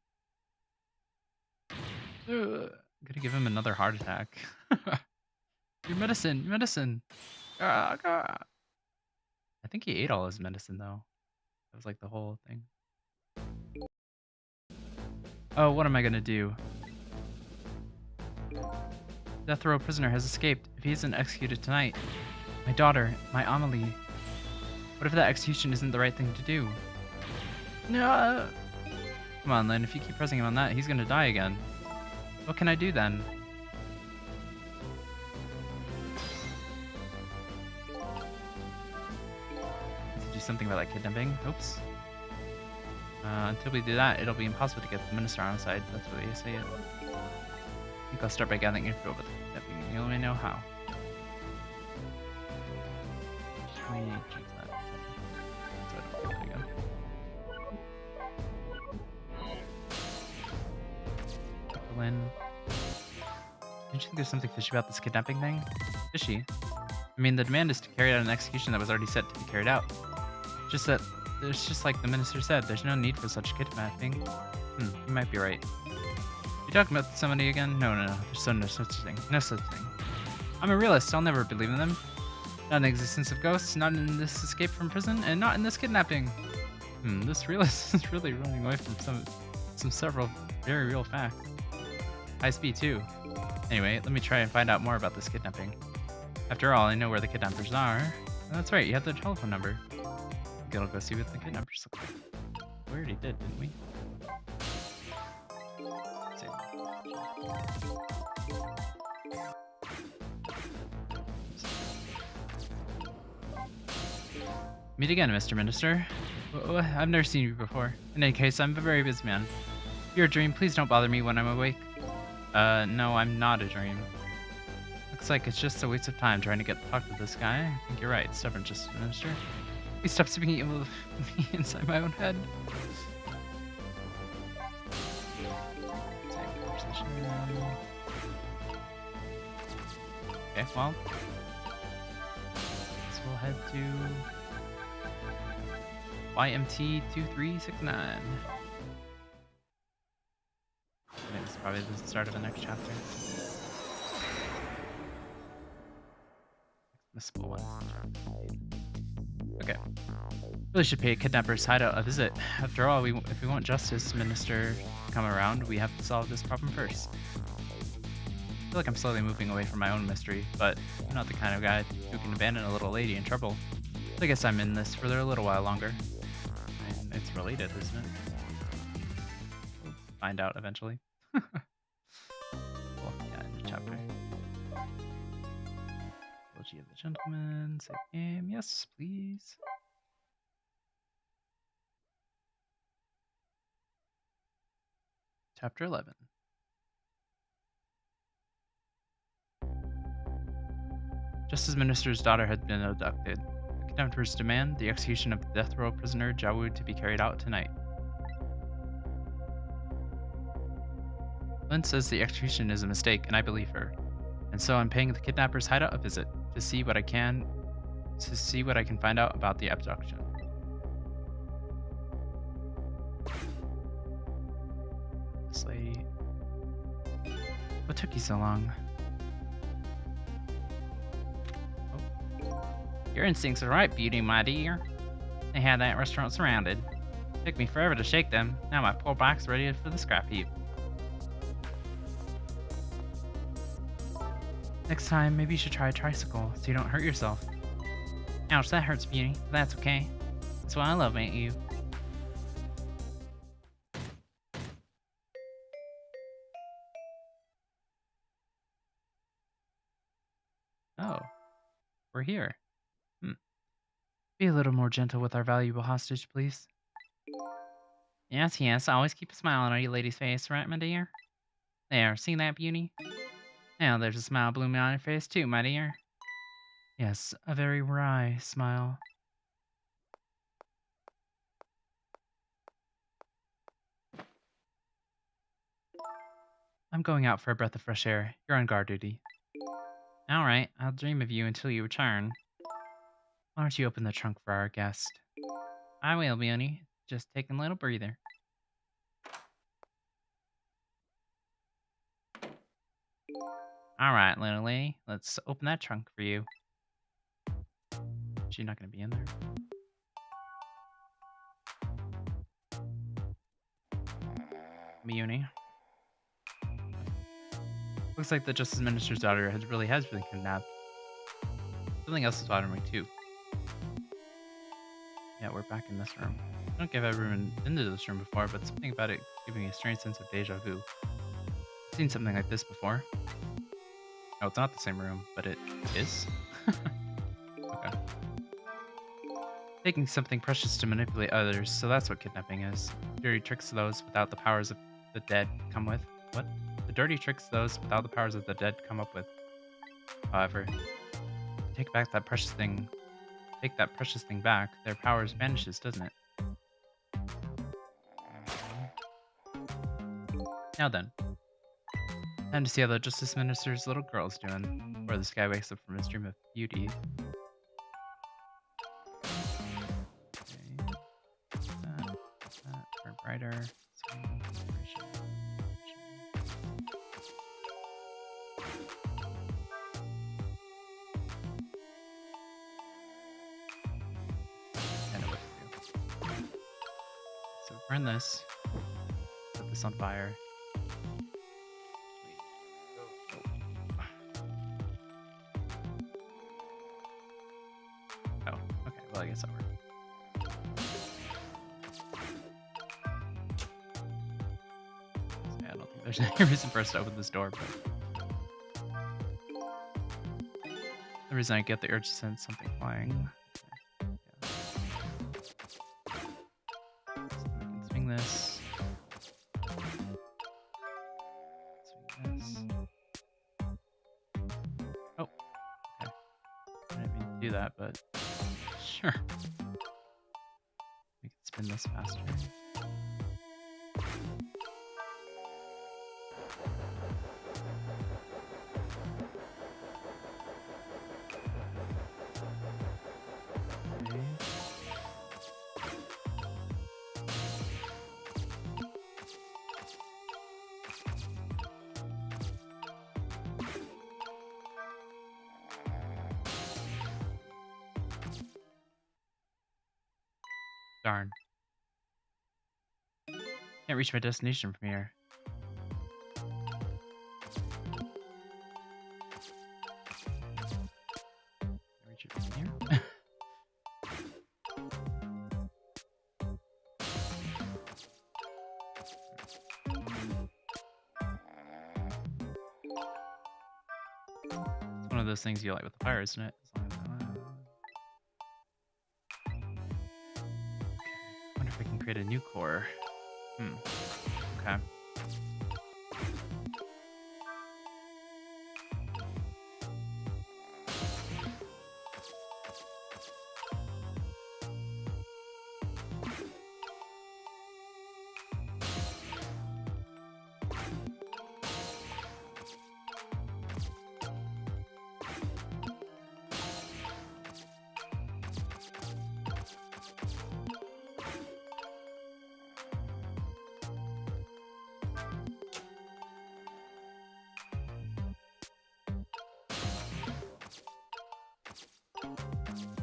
I'm gonna give him another heart attack. Your medicine, medicine. Ah, ah. I think he ate all his medicine though. That was like the whole thing. Oh, what am I gonna do? Death row prisoner has escaped. If he isn't executed tonight, my daughter, my Amelie. What if that execution isn't the right thing to do? No. Come on, Lynne. If you keep pressing him on that, he's gonna die again. What can I do then? Let's do something about that kidnapping. Oops. Until we do that, it'll be impossible to get the minister on our side. That's what they say. I think I'll start by gathering info about the kidnapping. You only know how. Let me change that. So I don't forget again. Lynne. Don't you think there's something fishy about this kidnapping thing? Fishy? I mean, the demand is to carry out an execution that was already set to be carried out. Just that, there's just like the minister said, there's no need for such kidnapping. You might be right. You talking about somebody again? No. There's no such thing. No such thing. I'm a realist. I'll never believe in them. Not in the existence of ghosts, not in this escape from prison, and not in this kidnapping. This realist is really running away from several very real facts. High speed too. Anyway, let me try and find out more about this kidnapping. After all, I know where the kidnappers are. Oh, that's right, you have their telephone number. I'll go see what the kidnappers look like. We already did, didn't we? Meet again, Mr. Minister. I've never seen you before. In any case, I'm a very busy man. If you're a dream, please don't bother me when I'm awake. No, I'm not a dream. Looks like it's just a waste of time trying to talk to this guy. I think you're right, stubborn, Mr. Minister. Please stop speaking evil of me inside my own head. Okay, well. So we'll head to YMT2369. I think this is probably the start of the next chapter. Missable one. Okay. Really should pay Kidnapper's hideout a visit. After all, if we want Justice Minister to come around, we have to solve this problem first. I feel like I'm slowly moving away from my own mystery, but I'm not the kind of guy who can abandon a little lady in trouble. So I guess I'm in this for a little while longer. And it's related, isn't it? We'll find out eventually. Apology of the Gentleman. Save game. Yes, please. Chapter 11. Just as Minister's daughter had been abducted, the contemptors demand the execution of the death row prisoner Jowd to be carried out tonight. Lynne says the execution is a mistake, and I believe her. And so I'm paying the kidnapper's hideout a visit to see what I can find out about the abduction. This lady. What took you so long? Oh. Your instincts are right, Beauty, my dear. They had that restaurant surrounded. It took me forever to shake them. Now my poor back's ready for the scrap heap. Next time, maybe you should try a tricycle so you don't hurt yourself. Ouch, that hurts, Beauty, but that's okay. That's what I love about you. Oh, we're here. Be a little more gentle with our valuable hostage, please. Yes, always keep a smile on your lady's face, right, my dear? There, see that, Beauty? Now there's a smile blooming on your face too, my dear. Yes, a very wry smile. I'm going out for a breath of fresh air. You're on guard duty. Alright, I'll dream of you until you return. Why don't you open the trunk for our guest? I will, Beauty. Just taking a little breather. Alright, little lady. Let's open that trunk for you. She's not going to be in there. Beauty. Looks like the Justice Minister's daughter has been kidnapped. Something else is bothering me too. Yeah, we're back in this room. I don't think I've ever been into this room before, but something about it giving me a strange sense of deja vu. I've seen something like this before. Oh, it's not the same room, but it is? Okay. Taking something precious to manipulate others, so that's what kidnapping is. Dirty tricks those without the powers of the dead come with. What? The dirty tricks those without the powers of the dead come up with. However, take that precious thing back, their powers vanishes, doesn't it? Now then, time to see how the Justice Minister's little girl's doing, before this guy wakes up from his dream of beauty. Okay. That, turn brighter. So burn this. Set this on fire. Oh, okay. Well, I guess that worked. Yeah, I don't think there's any reason for us to open this door, but the reason I get the urge to sense something flying. This. Swing this. Oh, okay. I didn't mean to do that, but sure. We can spin this faster. Darn. Can't reach my destination from here. Can I reach it from here? It's one one of those things you like with the fire, isn't it? As long as I wonder if I can create a new core. Okay.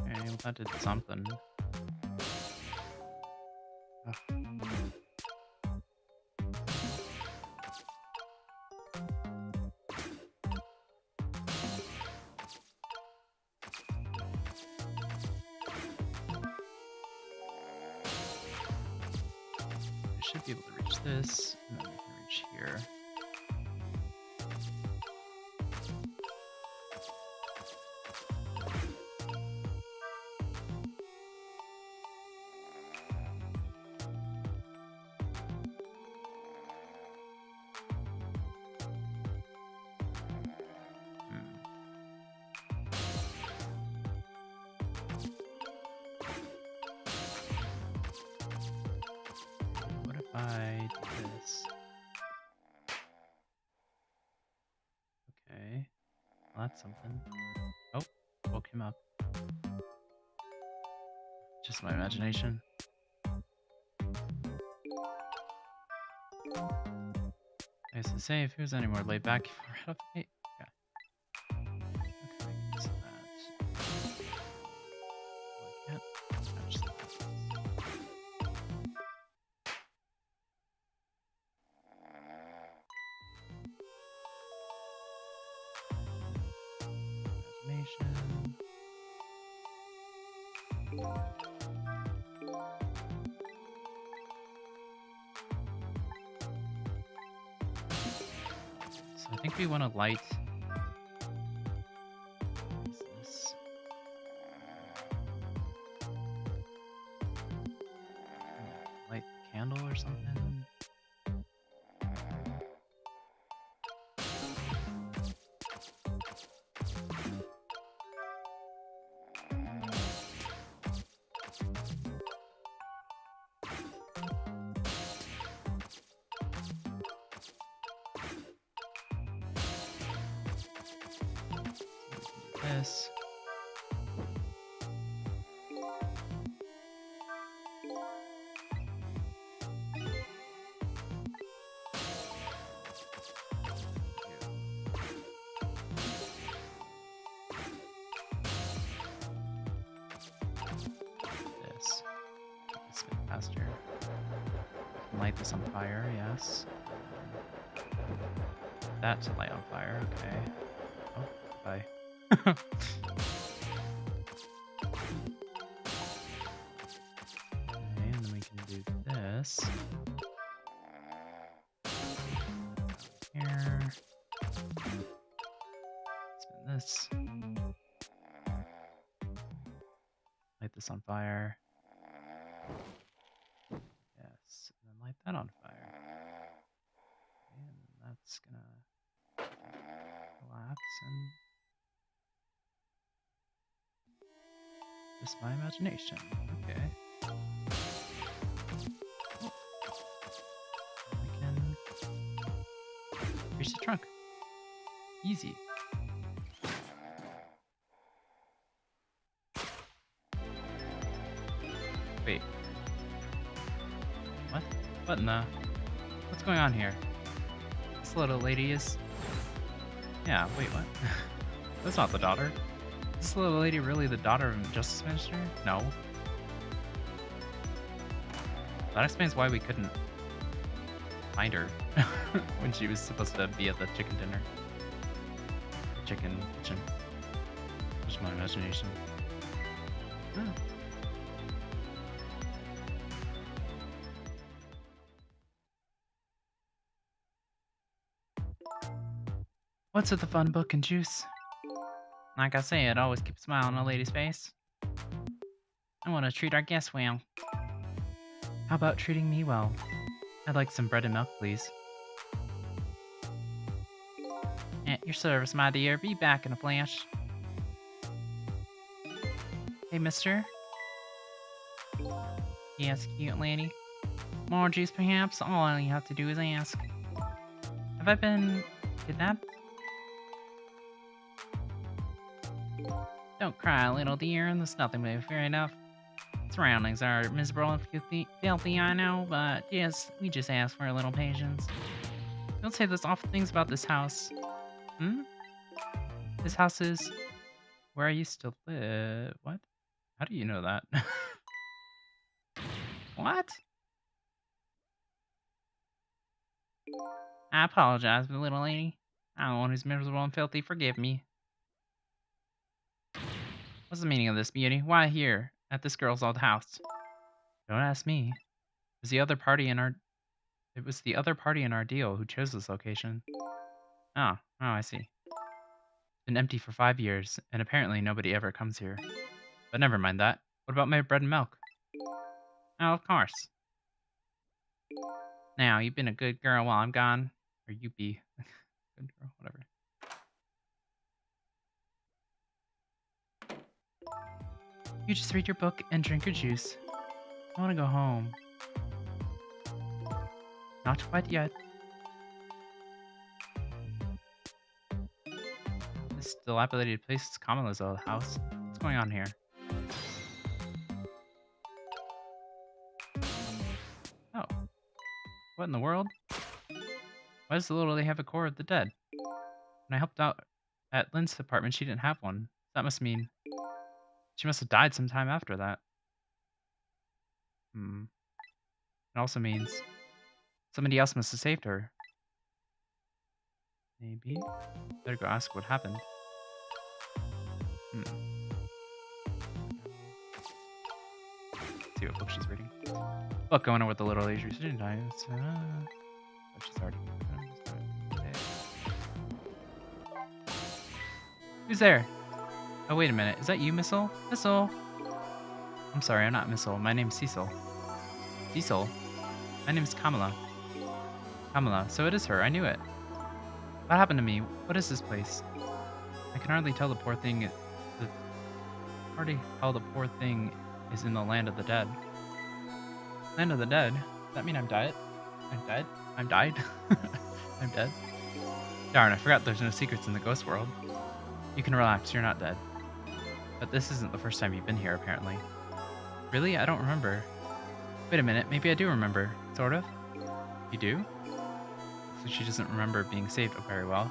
Okay, well that did something. Oh. I should be able to reach this, and then we can reach here. What if I do this? Okay, well, that's something. Oh, woke him up. Just my imagination. I used to say if he was any more laid back, right off the gate. Yeah. Okay, use that. I can't touch that. Imagination. So I think we want to light. What is this? Light the candle or something? This. This. Spin faster. Light this on fire, yes. That to light on fire, okay. Oh, bye. Okay, and then we can do this. Here. Spin this. Light this on fire. Yes, and then light that on fire. And that's gonna collapse and just my imagination. Okay. Oh. We can reach the trunk. Easy. Wait. What? What in the? What's going on here? This little lady is. Yeah, wait, what? That's not the daughter. Is this little lady really the daughter of the Justice Minister? No. That explains why we couldn't find her when she was supposed to be at the chicken dinner. The chicken kitchen. Just my imagination. Huh. What's with the fun book and juice? Like I said, always keep a smile on a lady's face. I want to treat our guests well. How about treating me well? I'd like some bread and milk, please. At your service, my dear. Be back in a flash. Hey, mister? Yes, cute lady. More juice, perhaps? All you have to do is ask. Have I been kidnapped? Don't cry, little dear. There's nothing but fair enough. Surroundings are miserable and filthy, I know, but yes, we just ask for a little patience. Don't say those awful things about this house. Hmm? This house is where I used to live. What? How do you know that? What? I apologize, little lady. I'm the one who's miserable and filthy. Forgive me. What's the meaning of this, beauty? Why here, at this girl's old house? Don't ask me. It was the other party in our deal who chose this location. Oh, I see. It's been empty for 5 years, and apparently nobody ever comes here. But never mind that. What about my bread and milk? Oh, of course. Now, you've been a good girl while I'm gone. Or you be. Good girl, whatever. You just read your book and drink your juice. I want to go home. Not quite yet. This dilapidated place is Kamala's old house. What's going on here? Oh. What in the world? Why does the little lady have a core of the dead? When I helped out at Lynne's apartment, she didn't have one. That must mean she must have died sometime after that. It also means somebody else must have saved her. Maybe. Better go ask what happened. Let's see what book she's reading. Book going on with the little lady's reading time. Oh, she's already. Who's there? Oh, wait a minute. Is that you, Missel? Missel! I'm sorry, I'm not Missel. My name's Sissel. Sissel? My name's Kamala. Kamala. So it is her. I knew it. What happened to me? What is this place? I can hardly tell the poor thing is in the land of the dead. Land of the dead? Does that mean I'm dead? I'm dead? I'm died? I'm dead? Darn, I forgot there's no secrets in the ghost world. You can relax, you're not dead. But this isn't the first time you've been here, apparently. Really? I don't remember. Wait a minute, maybe I do remember. Sort of? You do? So she doesn't remember being saved very well.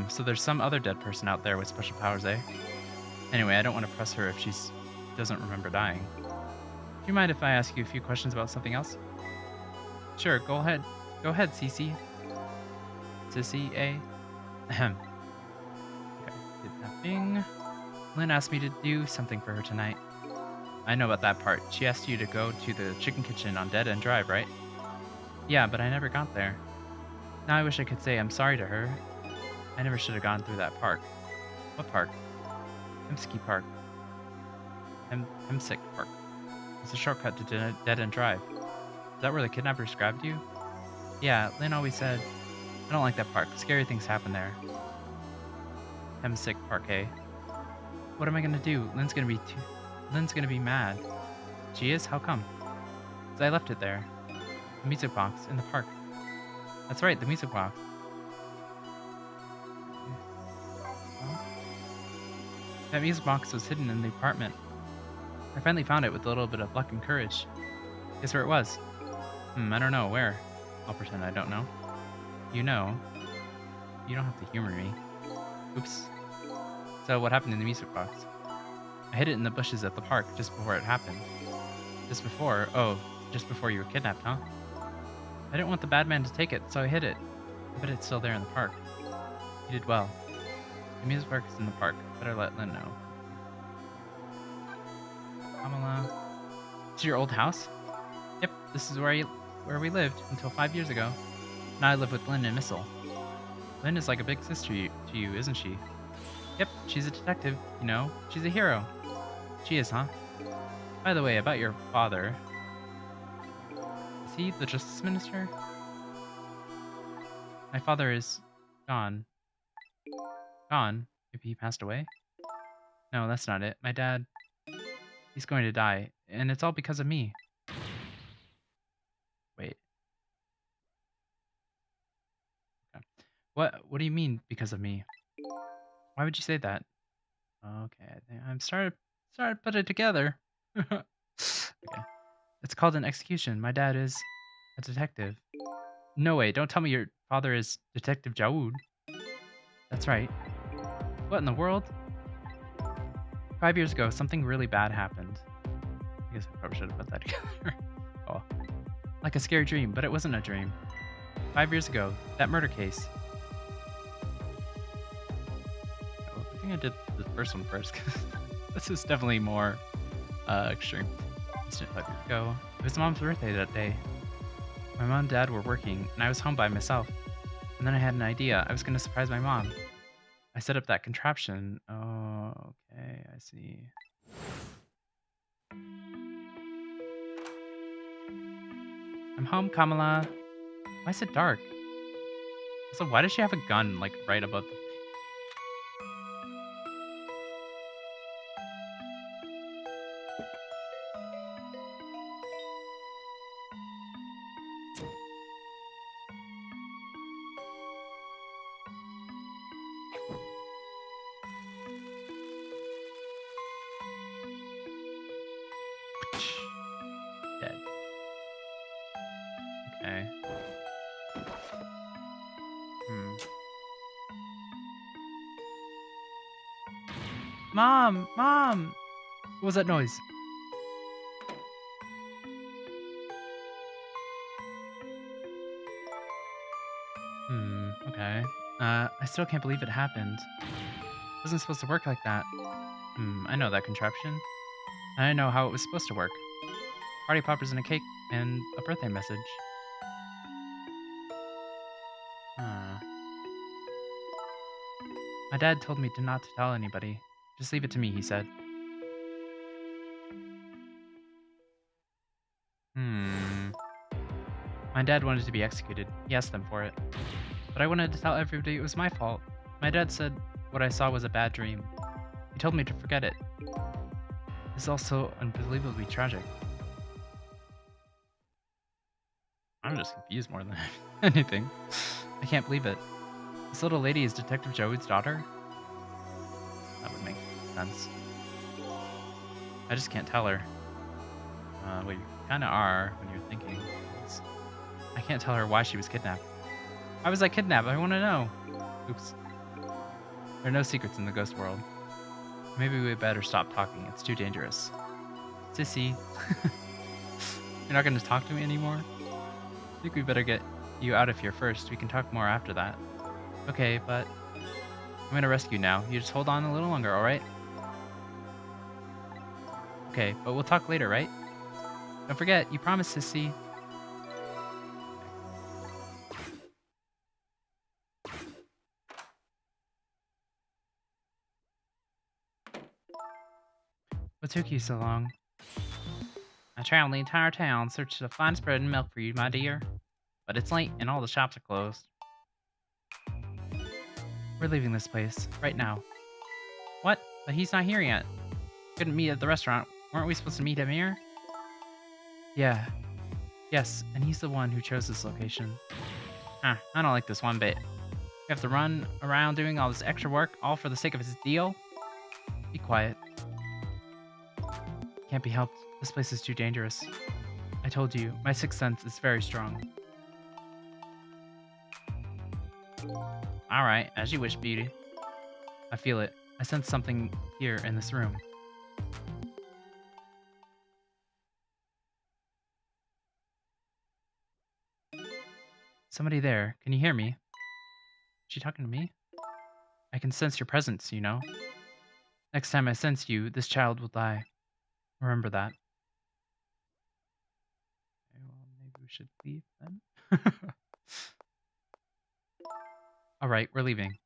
So there's some other dead person out there with special powers, eh? Anyway, I don't want to press her if she doesn't remember dying. Do you mind if I ask you a few questions about something else? Sure, go ahead. Go ahead, Cece. Sissy, eh? Ahem. Okay, kidnapping. Lynne asked me to do something for her tonight. I know about that part. She asked you to go to the chicken kitchen on Dead End Drive, right? Yeah, but I never got there. Now I wish I could say I'm sorry to her. I never should have gone through that park. What park? Hemsky Park. Hemsick Park. It's a shortcut to Dead End Drive. Is that where the kidnappers grabbed you? Yeah, Lynne always said, I don't like that park. Scary things happen there. Hemsick Park, eh? What am I gonna do? Lynn's gonna be mad. She is? How come? 'Cause I left it there. The music box in the park. That's right, the music box. That music box was hidden in the apartment. I finally found it with a little bit of luck and courage. Guess where it was? I don't know. Where? I'll pretend I don't know. You know. You don't have to humor me. Oops. So what happened in the music box? I hid it in the bushes at the park just before it happened. Just before? Oh, just before you were kidnapped, huh? I didn't want the bad man to take it, so I hid it. I bet it's still there in the park. You did well. The music box is in the park. Better let Lynne know. Kamala. This is your old house? Yep, this is where we lived until 5 years ago. Now I live with Lynne and Missel. Lynne is like a big sister to you, isn't she? Yep, she's a detective, you know. She's a hero. She is, huh? By the way, about your father. Is he the Justice Minister? My father is gone. Gone? Maybe he passed away? No, that's not it. My dad, he's going to die. And it's all because of me. Wait. Okay. What do you mean because of me? Why would you say that? Okay, I'm starting to put it together. Okay. It's called an execution. My dad is a detective. No way, don't tell me your father is Detective Jowd. That's right. What in the world? 5 years ago, something really bad happened. I guess I probably should have put that together. Oh, like a scary dream, but it wasn't a dream. 5 years ago, that murder case. Oh, I think I did the first one first, 'cause this is definitely more extreme. Incident 5 years ago. It was mom's birthday that day. My mom and dad were working, and I was home by myself. And then I had an idea. I was going to surprise my mom. I set up that contraption. Oh, okay, I see. I'm home, Kamala. Why is it dark? So why does she have a gun, like, right above the... Dead. Okay. Hmm. Mom! Mom! What was that noise? Okay. I still can't believe it happened. It wasn't supposed to work like that. I know that contraption. I know how it was supposed to work. Party poppers and a cake and a birthday message. Huh. My dad told me to not to tell anybody. Just leave it to me, he said. Hmm. My dad wanted to be executed. He asked them for it. But I wanted to tell everybody it was my fault. My dad said what I saw was a bad dream. He told me to forget it. It's also unbelievably tragic. I'm just confused more than anything. I can't believe it. This little lady is Detective Jowd's daughter? That would make sense. I just can't tell her. Well, you kind of are when you're thinking. I can't tell her why she was kidnapped. Why was I kidnapped? I want to know. Oops. There are no secrets in the ghost world. Maybe we better stop talking. It's too dangerous. Sissy. You're not going to talk to me anymore? I think we better get you out of here first. We can talk more after that. Okay, but I'm going to rescue now. You just hold on a little longer, alright? Okay, but we'll talk later, right? Don't forget, you promised, Sissy. What took you so long? I traveled the entire town, searched the finest bread and milk for you, my dear. But it's late and all the shops are closed. We're leaving this place, right now. What? But he's not here yet. Couldn't meet at the restaurant. Weren't we supposed to meet him here? Yeah. Yes, and he's the one who chose this location. Huh, I don't like this one bit. We have to run around doing all this extra work, all for the sake of his deal? Be quiet. Can't be helped. This place is too dangerous. I told you, my sixth sense is very strong. Alright, as you wish, Beauty. I feel it. I sense something here in this room. Somebody there. Can you hear me? Is she talking to me? I can sense your presence, you know. Next time I sense you, this child will die. Remember that. Okay, well, maybe we should leave then. Alright, we're leaving.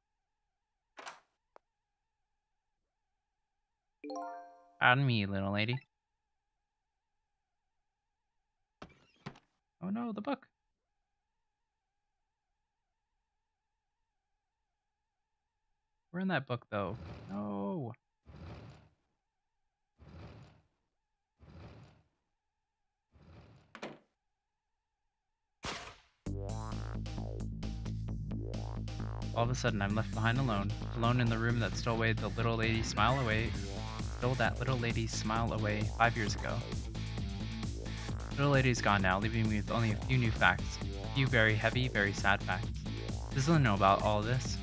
Pardon me, little lady. Oh no, the book. We're in that book, though. No. All of a sudden, I'm left behind alone. Alone in the room that stole away the little lady's smile away. Stole that little lady's smile away 5 years ago. Little lady's gone now, leaving me with only a few new facts. A few very heavy, very sad facts. Does Lynne know about all this?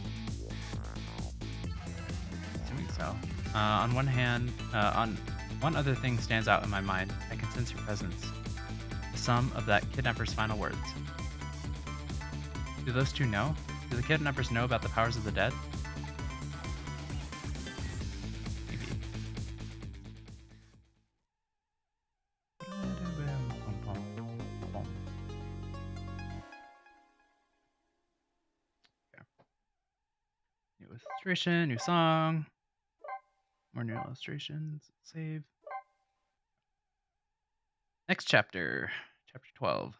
Assuming so. On one hand, on one other thing stands out in my mind. I can sense your presence. The sum of that kidnapper's final words. Do those two know? Do the kidnappers know about the powers of the dead? Maybe. Okay. New illustration, new song. More new illustrations. Save. Next chapter. Chapter 12.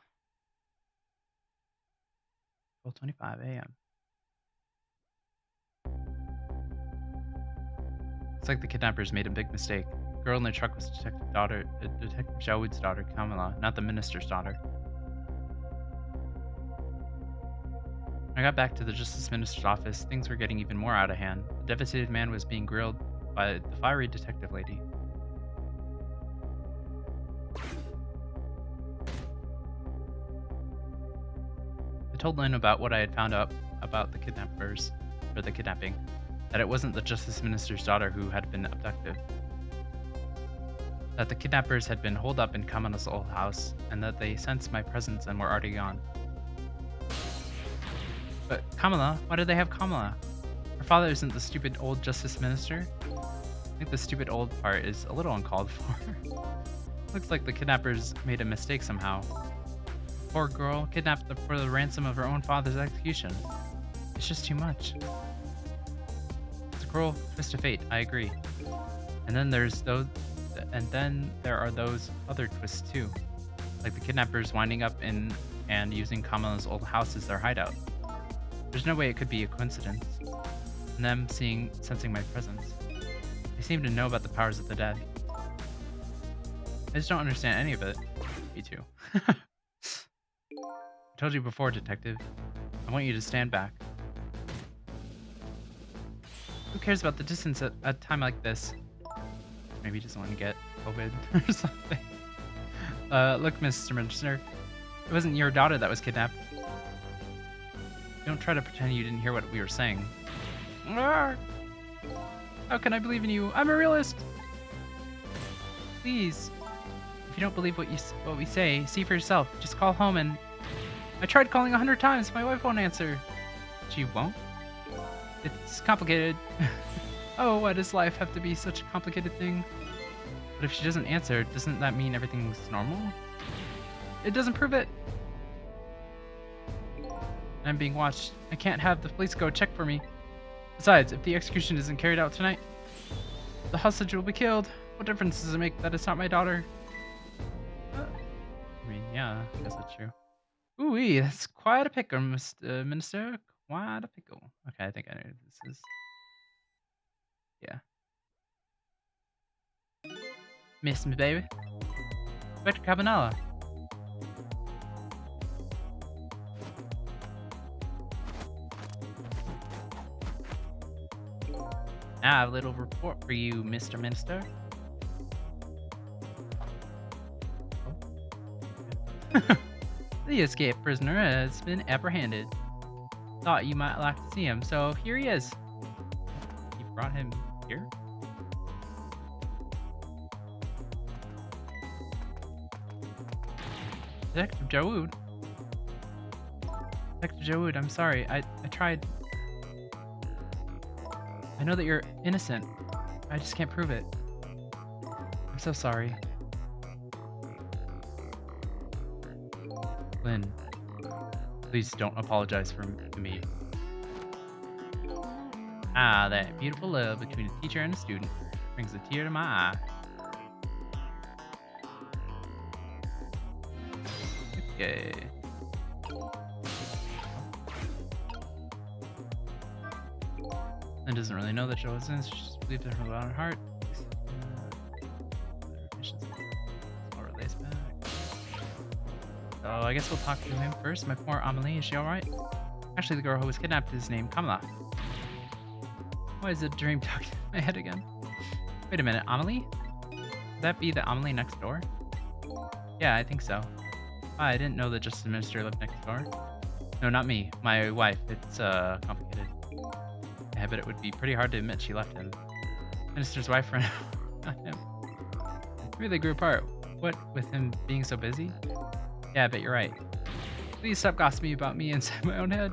12:25 a.m. Looks like the kidnappers made a big mistake. The girl in the truck was Detective Jowd's daughter, Kamala, not the minister's daughter. When I got back to the Justice Minister's office, things were getting even more out of hand. The devastated man was being grilled by the fiery detective lady. I told Lynne about what I had found out about the kidnappers, or the kidnapping, that it wasn't the Justice Minister's daughter who had been abducted. That the kidnappers had been holed up in Kamala's old house, and that they sensed my presence and were already gone. But Kamala? Why did they have Kamala? Her father isn't the stupid old Justice Minister? I think the stupid old part is a little uncalled for. Looks like the kidnappers made a mistake somehow. Poor girl, kidnapped for the ransom of her own father's execution. It's just too much. It's a cruel twist of fate, I agree. And then there are those other twists too. Like the kidnappers winding up in and using Kamala's old house as their hideout. There's no way it could be a coincidence. And them sensing my presence. They seem to know about the powers of the dead. I just don't understand any of it. Me too. I told you before, Detective. I want you to stand back. Who cares about the distance at a time like this? Maybe he doesn't want to get COVID or something. Look, Mr. Minister. It wasn't your daughter that was kidnapped. Don't try to pretend you didn't hear what we were saying. How can I believe in you? I'm a realist! Please. If you don't believe what we say, see for yourself. Just call home and... I tried calling 100 times. My wife won't answer. She won't? It's complicated. Oh, why does life have to be such a complicated thing? But if she doesn't answer, doesn't that mean everything's normal? It doesn't prove it. I'm being watched. I can't have the police go check for me. Besides, if the execution isn't carried out tonight, the hostage will be killed. What difference does it make that it's not my daughter? I mean, yeah, I guess that's true. Ooh-wee, that's quite a pickle, Mr. Minister. Quite a pickle. Okay, I think I know who this is. Yeah. Miss me, baby. Inspector Cabanella. I have a little report for you, Mr. Minister. Oh. The escaped prisoner has been apprehended. Thought you might like to see him, so here he is. You brought him here? Detective Jowd. Detective Jowd, I'm sorry. I tried. I know that you're innocent. I just can't prove it. I'm so sorry. Lynne, please don't apologize to me. Ah, that beautiful love between a teacher and a student brings a tear to my eye. Yay. Lynne doesn't really know that Jowd was in, so she just believed in her loud heart. All relays back. So I guess we'll talk to him first. My poor Amelie, is she alright? Actually, the girl who was kidnapped is named Kamala. Why is the dream talking in my head again? Wait a minute, Amelie? Would that be the Amelie next door? Yeah, I think so. I didn't know the Justice Minister lived next door. No, not me. My wife. It's complicated. I bet it would be pretty hard to admit she left him. Minister's wife ran not him. We really grew apart. What, with him being so busy? Yeah, I bet you're right. Please stop gossiping about me inside my own head.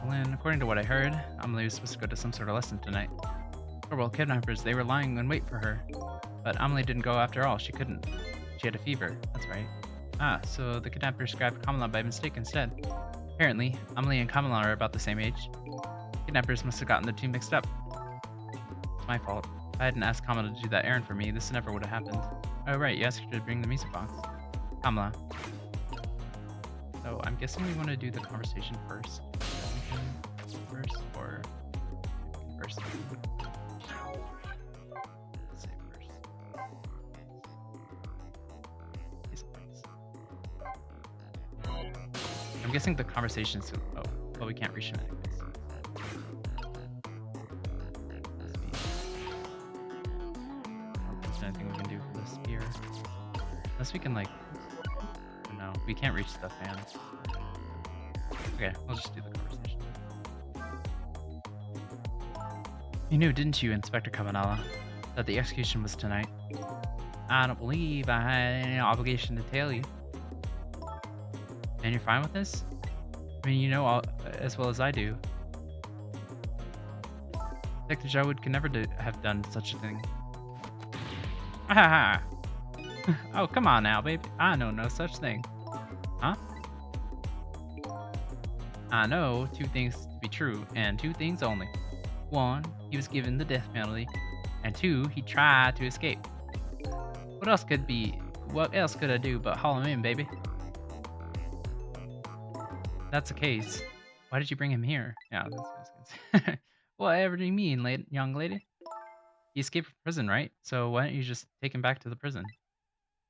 Lynne, according to what I heard, Amelie was supposed to go to some sort of lesson tonight. Horrible kidnappers, they were lying in wait for her. But Amelie didn't go after all, she couldn't. She had a fever, that's right. Ah, so the kidnappers grabbed Kamala by mistake instead. Apparently, Amelie and Kamala are about the same age. Kidnappers must have gotten the two mixed up. It's my fault. If I hadn't asked Kamala to do that errand for me, this never would have happened. Oh right, you asked her to bring the music box. Kamala. So I'm guessing we want to do the conversation first. First or first? Say first. I'm guessing the conversation is. Oh, well, we can't reach him anyways. Is there anything we can do for the spear? Unless we can, like. No, we can't reach the fan. Okay, we'll just do the conversation. You knew, didn't you, Inspector Kavanala, that the execution was tonight? I don't believe I had any obligation to tell you. And you're fine with this? I mean, you know all, as well as I do. Detective Jowd could never have done such a thing. Ha Oh, come on now, baby. I know no such thing. Huh? I know two things to be true, and two things only. One, he was given the death penalty, and two, he tried to escape. What else could I do but haul him in, baby? That's the case. Why did you bring him here? Yeah, that's what I was gonna say. Whatever do you mean, young lady? He escaped from prison, right? So why don't you just take him back to the prison?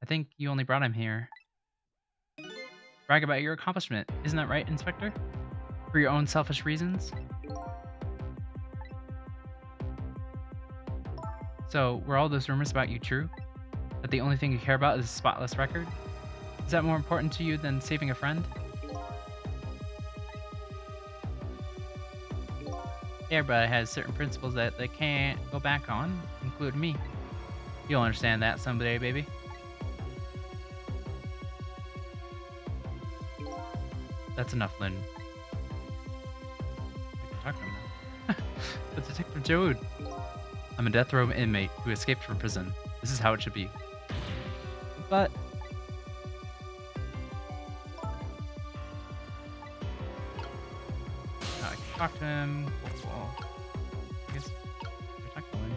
I think you only brought him here. Brag about your accomplishment. Isn't that right, Inspector? For your own selfish reasons? So, were all those rumors about you true? That the only thing you care about is a spotless record? Is that more important to you than saving a friend? Everybody has certain principles that they can't go back on, including me. You'll understand that someday, baby. That's enough, Lynne. I can talk to him now. But Detective Jowd. I'm a death row inmate who escaped from prison. This is how it should be. But I can talk to him. Well, I guess I talk to Lynne.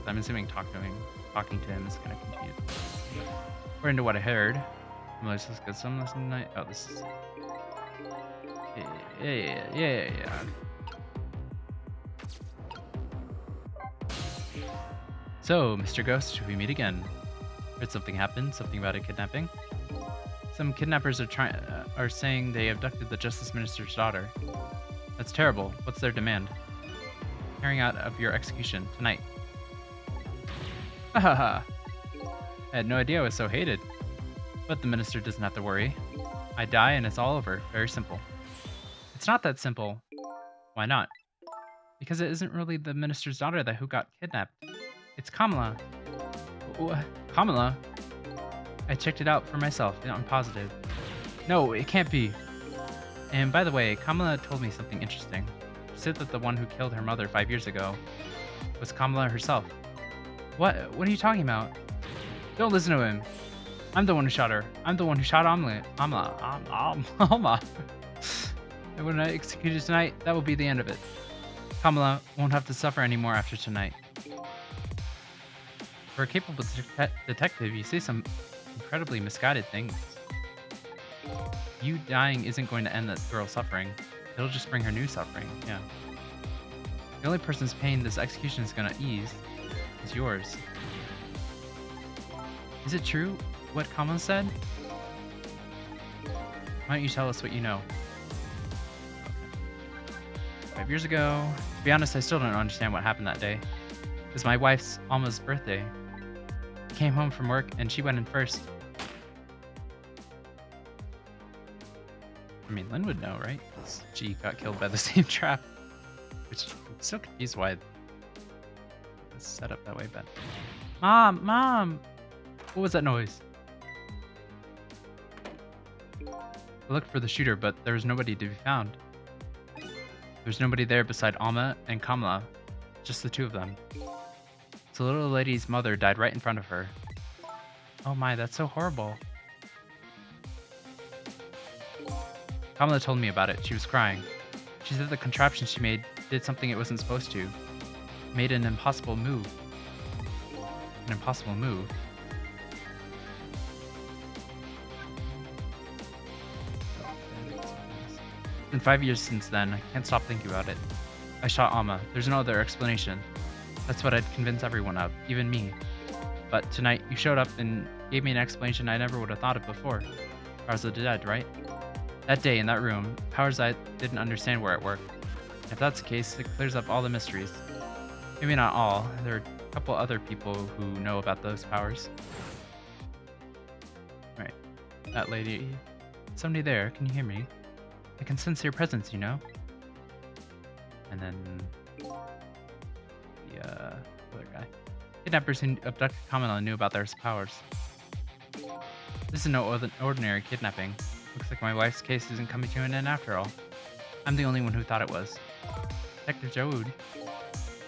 I'm assuming talking to him is going to continue. According to what I heard, let's get some lesson tonight. Oh, this is. Yeah. So, Mr. Ghost, should we meet again? Did something happen? Something about a kidnapping? Some kidnappers are saying they abducted the Justice Minister's daughter. That's terrible. What's their demand? Carrying out of your execution tonight. Hahaha. I had no idea I was so hated. But the minister doesn't have to worry. I die and it's all over. Very simple. It's not that simple. Why not? Because it isn't really the minister's daughter who got kidnapped. It's Kamala. Kamala? I checked it out for myself, and I'm positive. No, it can't be. And by the way, Kamala told me something interesting. She said that the one who killed her mother 5 years ago was Kamala herself. What are you talking about? Don't listen to him. I'm the one who shot her. I'm the one who shot Alma. And when I execute it tonight, that will be the end of it. Kamala won't have to suffer anymore after tonight. For a capable detective, you say some incredibly misguided things. You dying isn't going to end that girl's suffering. It'll just bring her new suffering, yeah. The only person's pain this execution is gonna ease is yours. Is it true what Kamala said? Why don't you tell us what you know? 5 years ago. To be honest, I still don't understand what happened that day. It was my wife's Alma's birthday. I came home from work and she went in first. I mean, Lynne would know, right? 'Cause she got killed by the same trap. Which I'm still confused why it's set up that way, but... Mom! What was that noise? I looked for the shooter, but there was nobody to be found. There was nobody there beside Alma and Kamala, just the two of them. So the little lady's mother died right in front of her. Oh my, that's so horrible. Kamala told me about it. She was crying. She said the contraption she made did something it wasn't supposed to. It made an impossible move. An impossible move. It's been 5 years since then. I can't stop thinking about it. I shot Alma. There's no other explanation. That's what I'd convince everyone of, even me. But tonight, you showed up and gave me an explanation I never would have thought of before. Powers of the dead, right? That day in that room, powers I didn't understand were at work. If that's the case, it clears up all the mysteries. Maybe not all. There are a couple other people who know about those powers. Right. That lady. Somebody there. Can you hear me? I can sense your presence, you know? And then... the other guy. Kidnappers who abducted Kamala knew about their powers. This is no ordinary kidnapping. Looks like my wife's case isn't coming to an end after all. I'm the only one who thought it was. Detective Jowd.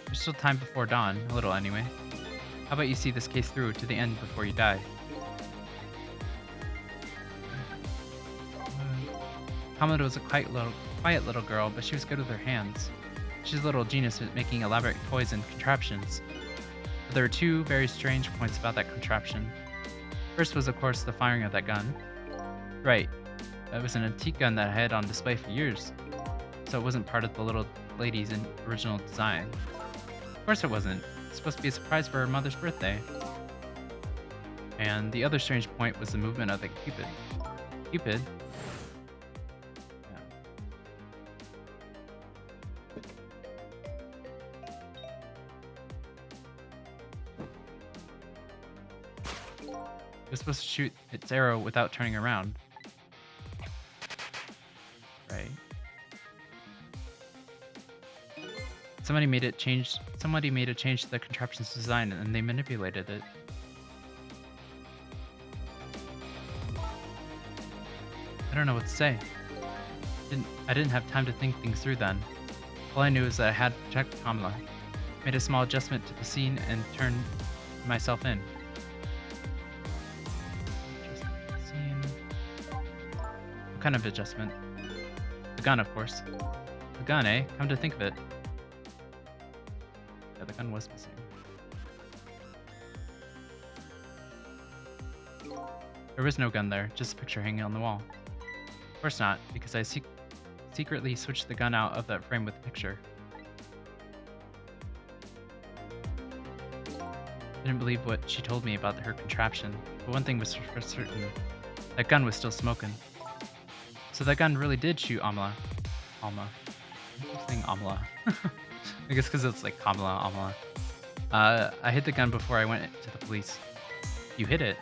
There's still time before dawn, a little anyway. How about you see this case through to the end before you die? Kamala was a quiet little girl, but she was good with her hands. She's a little genius at making elaborate toys and contraptions. But there were two very strange points about that contraption. First was, of course, the firing of that gun. Right. That was an antique gun that I had on display for years. So it wasn't part of the little lady's original design. Of course it wasn't. It's supposed to be a surprise for her mother's birthday. And the other strange point was the movement of the Cupid. Cupid? It was supposed to shoot its arrow without turning around. Right. Somebody made it change the contraption's design and they manipulated it. I don't know what to say. I didn't have time to think things through then. All I knew is that I had to protect Kamala. Made a small adjustment to the scene and turned myself in. What kind of adjustment? The gun, of course. The gun, eh? Come to think of it. Yeah, the gun was missing. There was no gun there, just a picture hanging on the wall. Of course not, because I secretly switched the gun out of that frame with the picture. I didn't believe what she told me about her contraption, but one thing was for certain. That gun was still smoking. So that gun really did shoot Alma. I keep saying Amla. I guess because it's like Kamala, Amla. I hid the gun before I went to the police. You hid it?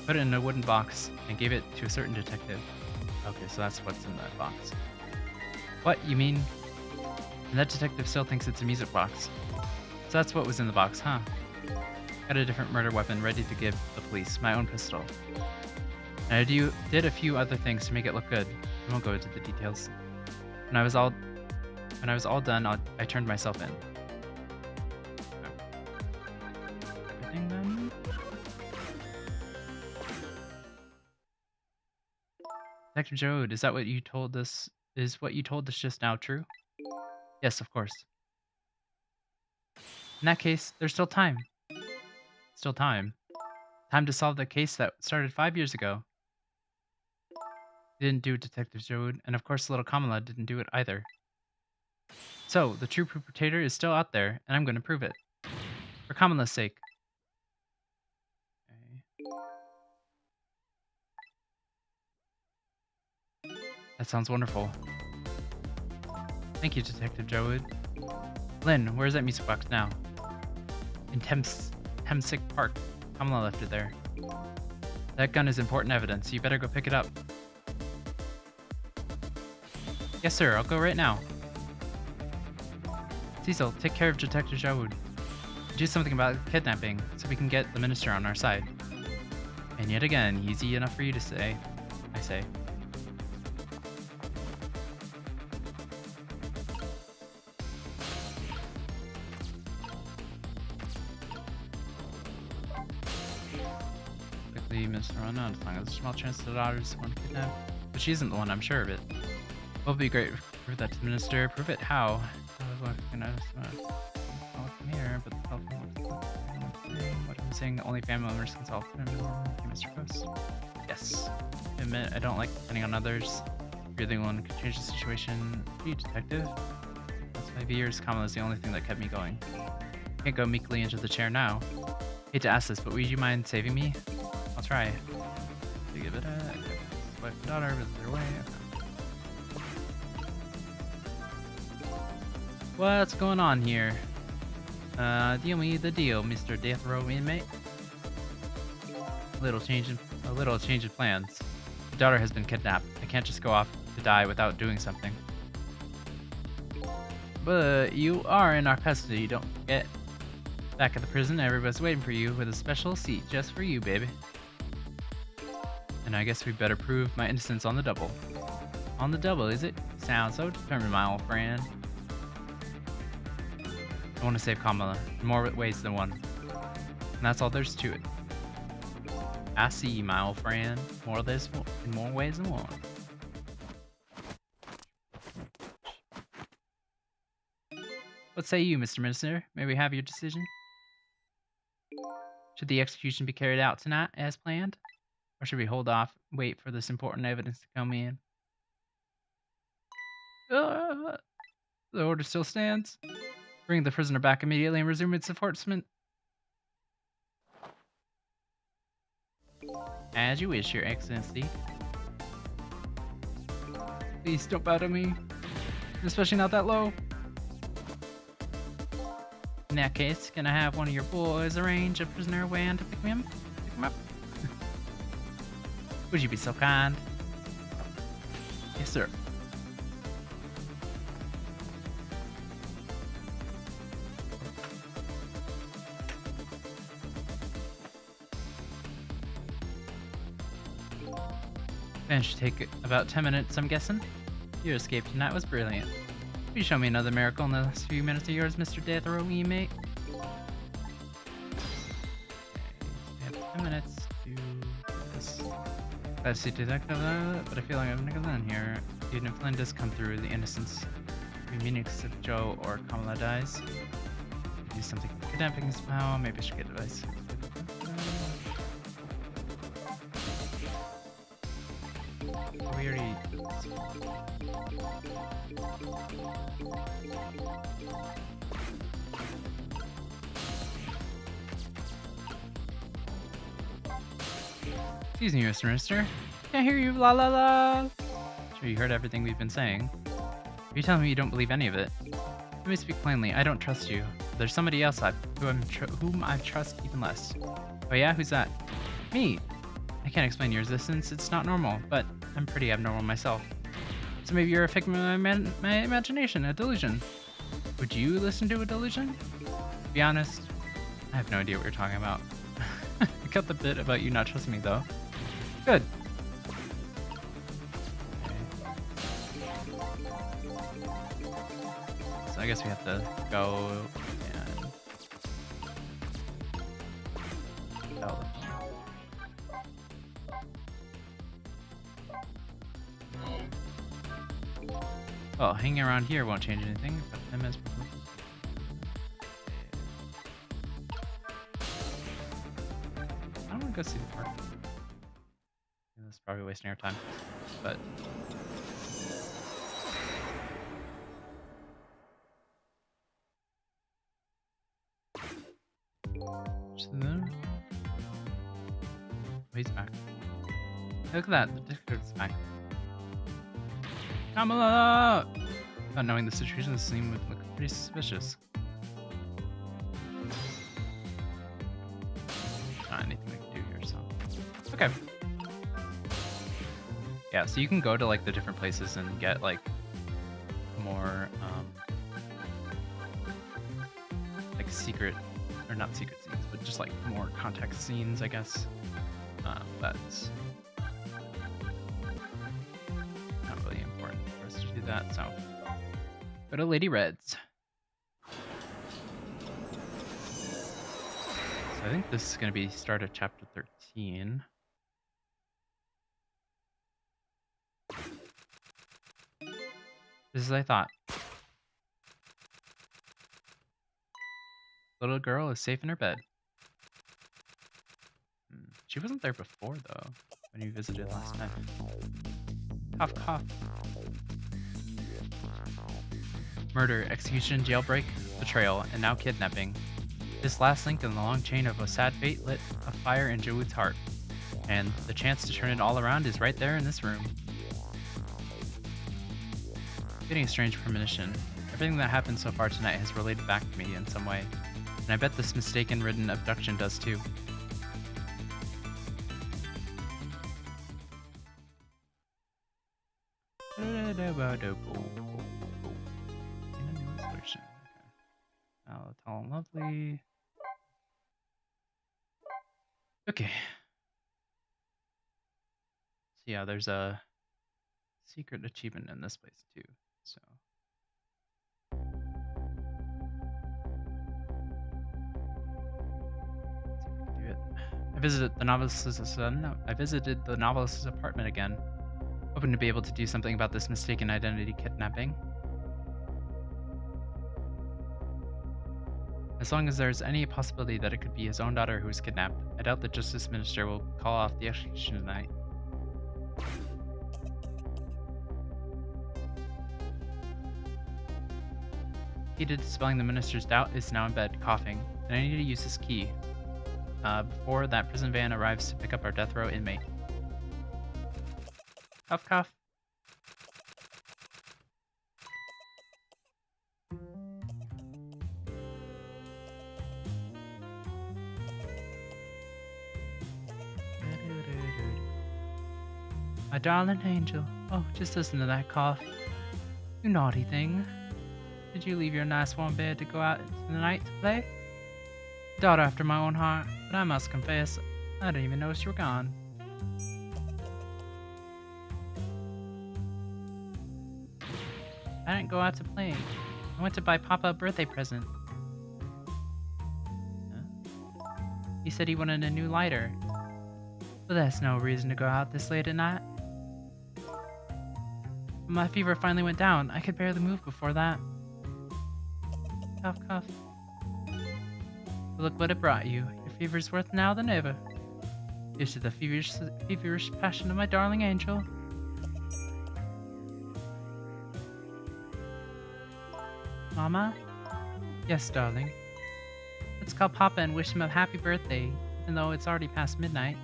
Put it in a wooden box and gave it to a certain detective. Okay, so that's what's in that box. What, you mean? And that detective still thinks it's a music box. So that's what was in the box, huh? Got a different murder weapon ready to give the police, my own pistol. And I did a few other things to make it look good. I won't go into the details. When I was all done, I turned myself in. Everything then? Detective Jowd, is that what you told us? Is what you told us just now true? Yes, of course. In that case, there's still time. Still time. Time to solve the case that started 5 years ago. You didn't do it, Detective Jowd, and of course little Kamala didn't do it either. So, the true perpetrator is still out there, and I'm going to prove it. For Kamala's sake. Okay. That sounds wonderful. Thank you, Detective Jowd. Lynne, where's that music box now? In Temsick Park. Kamala left it there. That gun is important evidence. You better go pick it up. Yes, sir. I'll go right now. Sissel, take care of Detective Jowd. Do something about kidnapping so we can get the minister on our side. And yet again, easy enough for you to say, I say. Quickly, Mr. Rona, as long as there's a small chance the daughter's one kidnapped. But she isn't the one, I'm sure of it. It will be great to prove that to the minister. Prove it how? Here, but the what I'm saying, only family members can solve it. Mr. Gross. Yes. Admit, I don't like depending on others. You're the one who can change the situation. You, detective. That's 5 years. Kamala is the only thing that kept me going. Can't go meekly into the chair now. Hate to ask this, but would you mind saving me? I'll try. To give it a wife and daughter visit their way. What's going on here? Deal me the deal, Mr. Death Row inmate. A little change in plans. The daughter has been kidnapped. I can't just go off to die without doing something. But you are in our custody, don't forget. Back at the prison, everybody's waiting for you with a special seat just for you, baby. And I guess we better prove my innocence on the double. On the double, is it? Sounds so determined, my old friend. I want to save Kamala in more ways than one. And that's all there's to it. I see, my old friend. In more ways than one. What say you, Mr. Minister? May we have your decision? Should the execution be carried out tonight as planned? Or should we hold off and wait for this important evidence to come in? The order still stands. Bring the prisoner back immediately and resume its enforcement. As you wish, Your Excellency. Please don't bow to me. Especially not that low. In that case, can I have one of your boys arrange a prisoner van to pick him up? Would you be so kind? Yes, sir. That should take about 10 minutes, I'm guessing. Your escape tonight was brilliant. Will you show me another miracle in the last few minutes of yours, Mr. Death Row mate? Okay, we have 10 minutes to do this. Let's see, detective, but I feel like I'm gonna go down here. Even if Lynne does come through, the innocence meanings if Joe or Kamala dies. Do something kidnapping somehow, maybe I should get advice. We already did this. Excuse me, Mr. Minister. Can't hear you, la la la. Sure you heard everything we've been saying. You're telling me you don't believe any of it. Let me speak plainly, I don't trust you. There's somebody else whom I trust even less. Oh yeah, who's that? Me! I can't explain your existence, it's not normal, but I'm pretty abnormal myself. So maybe you're a figment of my imagination, a delusion. Would you listen to a delusion? To be honest, I have no idea what you're talking about. I got the bit about you not trusting me though. Good. So I guess we have to go and... Oh. Well, hanging around here won't change anything, but 10 minutes before. I don't want to go see the park. That's probably wasting our time. But just then, oh, he's back. Hey, look at that, the Discord's back. Kamala! Not knowing the situation, this scene would look pretty suspicious. Not anything I can do here, so. Okay. Yeah, so you can go to like the different places and get like more like secret, or not secret scenes, but just like more context scenes, I guess. But not really important for us to do that, so go to Lady Red's. So I think this is going to be start of chapter 13. Just as I thought. Little girl is safe in her bed. She wasn't there before, though, when you visited last time. Cough, cough. Murder, execution, jailbreak, betrayal, and now kidnapping. This last link in the long chain of a sad fate lit a fire in Jowd's heart. And the chance to turn it all around is right there in this room. Getting a strange premonition. Everything that happened so far tonight has related back to me in some way. And I bet this mistaken-ridden abduction does too. Now, tall and lovely. Okay. So yeah, there's a secret achievement in this place too. So. I visited the novelist's apartment again, hoping to be able to do something about this mistaken identity kidnapping. As long as there's any possibility that it could be his own daughter who was kidnapped, I doubt the Justice Minister will call off the execution tonight. Key to dispelling the minister's doubt is now in bed, coughing, and I need to use his key before that prison van arrives to pick up our death row inmate. Cough, cough. My darling angel. Oh, just listen to that cough. You naughty thing. Did you leave your nice warm bed to go out into the night to play? Daughter after my own heart, but I must confess, I didn't even notice you were gone. I didn't go out to play. I went to buy Papa a birthday present. Huh? He said he wanted a new lighter. But that's no reason to go out this late at night. When my fever finally went down, I could barely move before that. Cough, cough. But look what it brought you. Your fever's worse now than ever. Here's to the feverish passion of my darling angel. Mama? Yes, darling. Let's call Papa and wish him a happy birthday, even though it's already past midnight.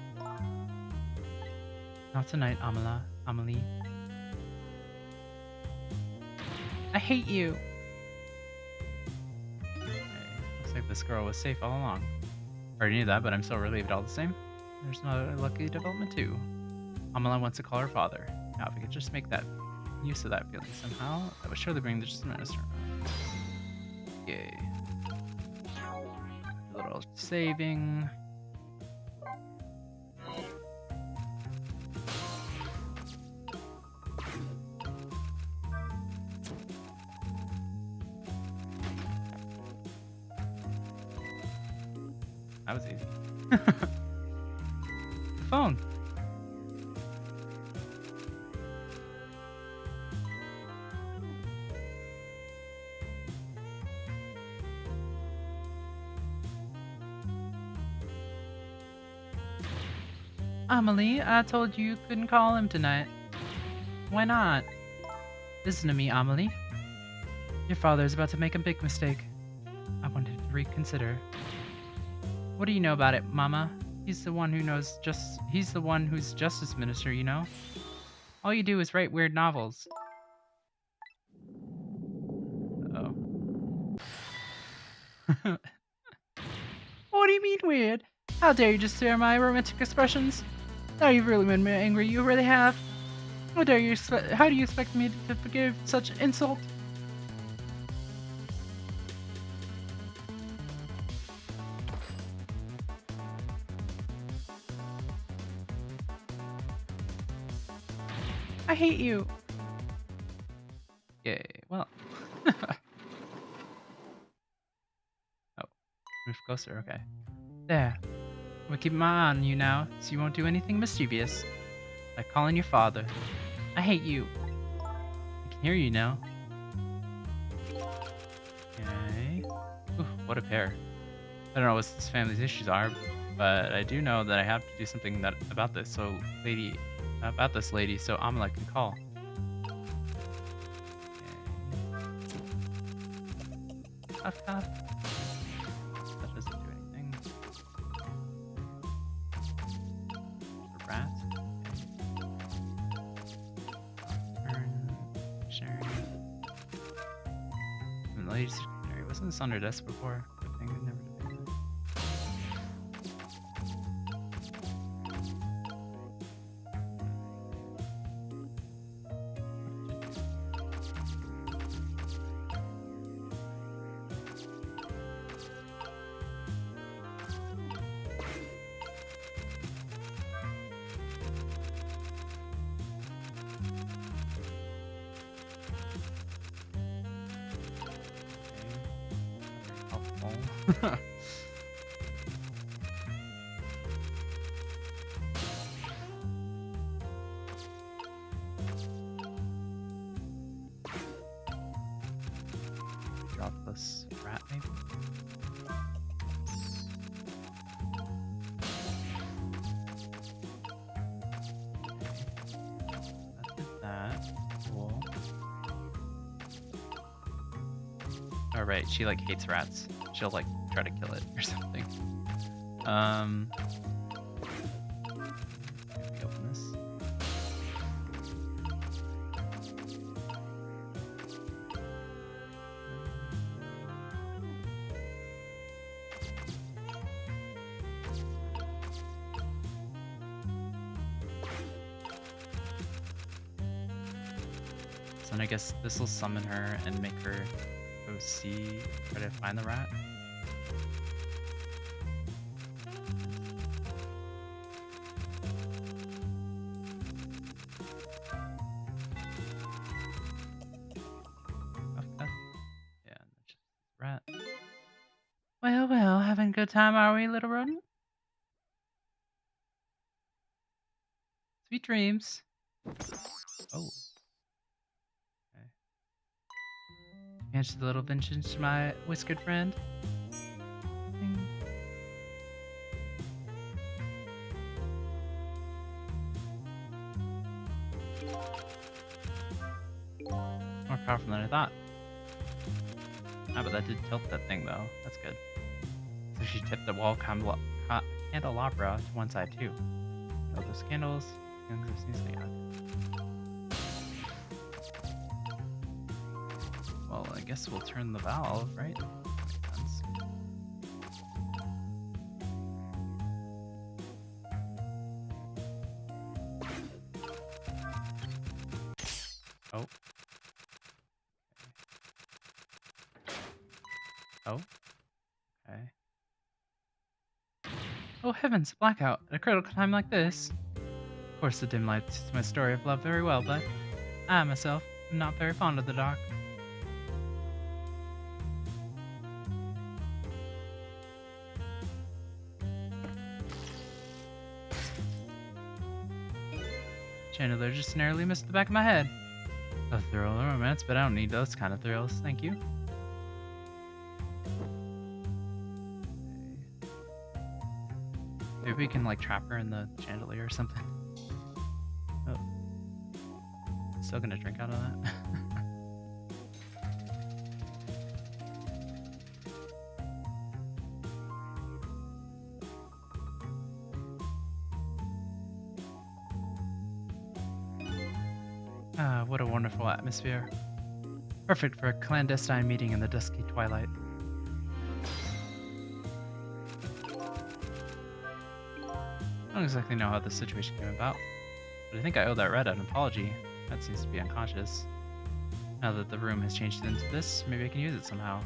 Not tonight, Amelie. I hate you! Looks like this girl was safe all along. Already knew that, but I'm still relieved all the same. There's another lucky development too. Amelie wants to call her father. Now if we could just make that use of that feeling somehow, that would surely bring the Justice Minister around. Yay. A little saving. That was easy. The phone. Amelie, I told you couldn't call him tonight. Why not? Listen to me, Amelie. Your father is about to make a big mistake. I wanted to reconsider. What do you know about it, Mama? He's the one who's justice minister, you know? All you do is write weird novels. Uh-oh. What do you mean weird? How dare you just stare at my romantic expressions? Now you've really made me angry, you really have. How do you expect me to forgive such insult? I hate you. Yay, well. Oh, move closer, okay. There. I'm gonna keep my eye on you now, so you won't do anything mischievous. Like calling your father. I hate you. I can hear you now. Okay. Ooh, what a pair. I don't know what this family's issues are, but I do know that I have to do something about this lady, so Amala can call. Okay. Cough, cough. That doesn't do anything. A rat. Sharing. And the lady's secretary. Wasn't this on her desk before? Good thing we never did that. Dropless rat, maybe? That did that. Cool. Alright, she like hates rats. She'll like try to kill it or something. Can we open this? So then I guess this will summon her and make her go try to find the rat. Yeah, just rat. Well, well, having a good time, are we, little rodent? Sweet dreams. Oh. Okay. Answer the little vintage to my whiskered friend. Ding. More powerful than I thought. Ah, but that did tilt that thing though. That's good. So she tipped the wall candelabra to one side too. Oh, those candles. Well, I guess we'll turn the valve, right? Oh. Oh. Okay. Oh heavens, blackout at a critical time like this. Of course, the dim light suits my story of love very well, but I myself am not very fond of the dark. Chandler just narrowly missed the back of my head. A thrill of romance, but I don't need those kind of thrills, thank you. Maybe you can like trap her in the chandelier or something. Oh. Still gonna drink out of that? Ah, what a wonderful atmosphere. Perfect for a clandestine meeting in the dusky twilight. I don't exactly know how this situation came about, but I think I owe that red an apology. That seems to be unconscious. Now that the room has changed into this, maybe I can use it somehow.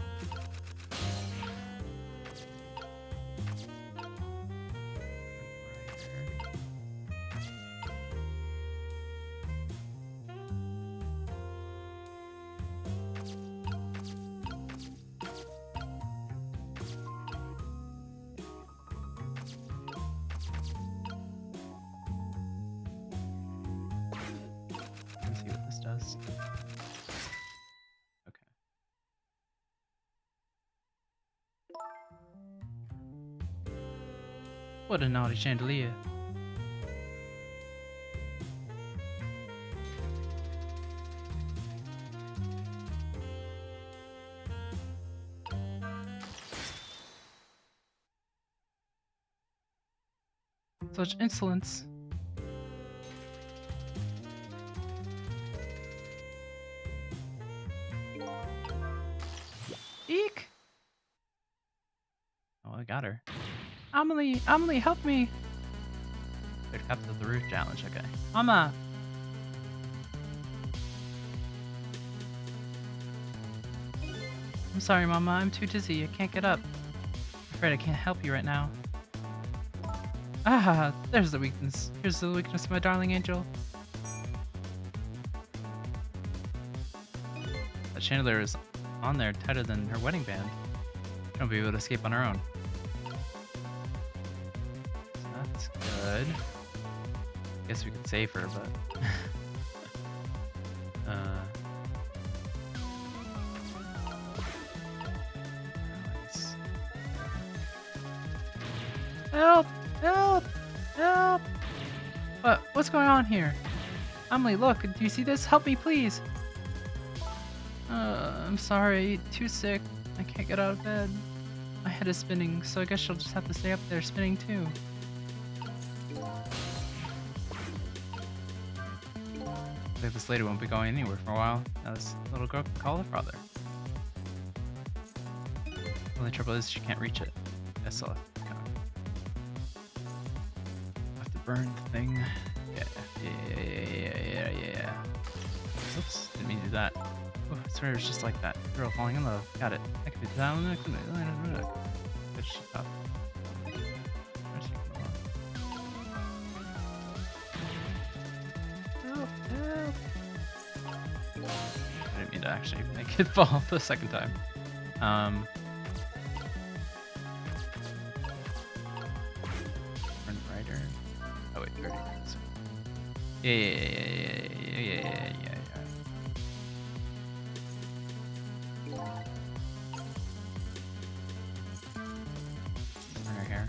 Let's see what this does. Okay. What a naughty chandelier. Such insolence. Eek! Oh, I got her. Amelie, Amelie, help me! They're capped at the roof challenge, okay. Mama! I'm sorry, Mama, I'm too dizzy, I can't get up. I'm afraid I can't help you right now. Ah, there's the weakness. Here's the weakness, my darling angel. That chandelier is on there tighter than her wedding band. She won't be able to escape on her own. So that's good. Guess we could save her, but... nice. Help! Help! Help! What's going on here? Amelie, look, do you see this? Help me, please! I'm sorry, too sick. I can't get out of bed. My head is spinning, so I guess she'll just have to stay up there spinning too. Looks like this lady won't be going anywhere for a while. Now this little girl can call her father. The only trouble is she can't reach it. Guess I'll have to burn the thing. Yeah. Oops, didn't mean to do that. Oh, I swear it was just like that. Girl falling in love. Got it. I could be down. Good shit up. Help, help. I didn't mean to actually make it fall the second time. Turn brighter. Oh wait, 30 minutes. Yeah. Turn her hair.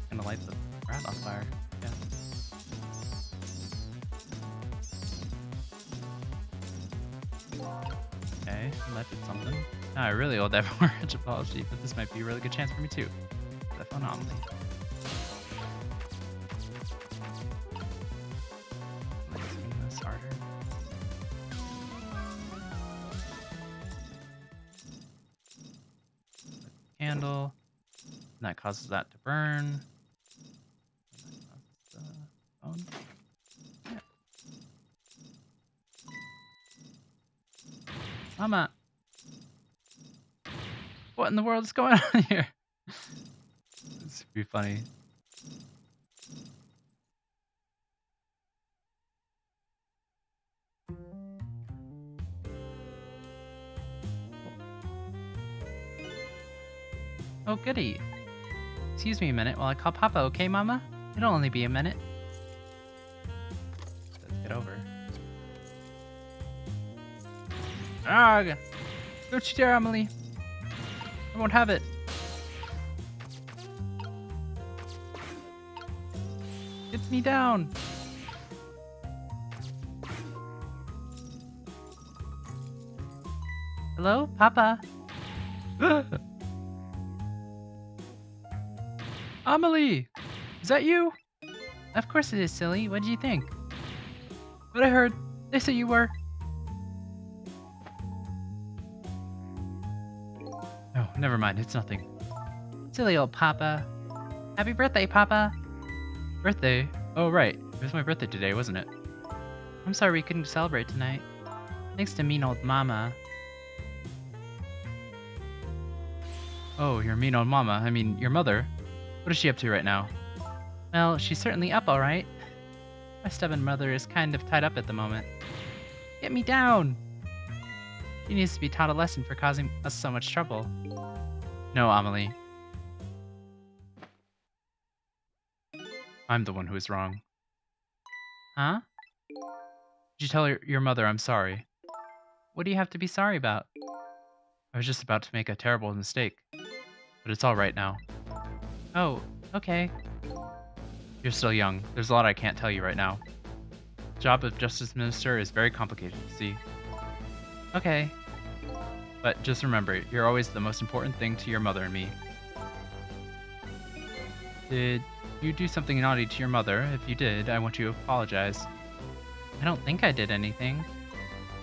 Gonna light the rat on fire. Yeah. Okay, that did something. Now I really owe that much apology, but this might be a really good chance for me too. I found Amelie. This harder. Candle. And that causes that to burn. Phone. Yeah. Mama! What in the world is going on here? This would be funny. Oh, goody. Excuse me a minute while I call Papa, okay, Mama? It'll only be a minute. Let's get over. Arrgh! Don't you dare, Amelie. I won't have it. me down. Hello, Papa? Amelie! Is that you? Of course it is, silly. What did you think? What I heard. They said you were. Oh, never mind. It's nothing. Silly old Papa. Happy birthday, Papa. Birthday? Oh, right. It was my birthday today, wasn't it? I'm sorry we couldn't celebrate tonight. Thanks to mean old Mama. Oh, your mean old Mama. I mean, your mother. What is she up to right now? Well, she's certainly up all right. My stubborn mother is kind of tied up at the moment. Get me down! She needs to be taught a lesson for causing us so much trouble. No, Amelie. I'm the one who is wrong. Huh? Did you tell your mother I'm sorry? What do you have to be sorry about? I was just about to make a terrible mistake. But it's all right now. Oh, okay. You're still young. There's a lot I can't tell you right now. The job of Justice Minister is very complicated, you see. Okay. But just remember, you're always the most important thing to your mother and me. Did you do something naughty to your mother? If you did, I want you to apologize. I don't think I did anything.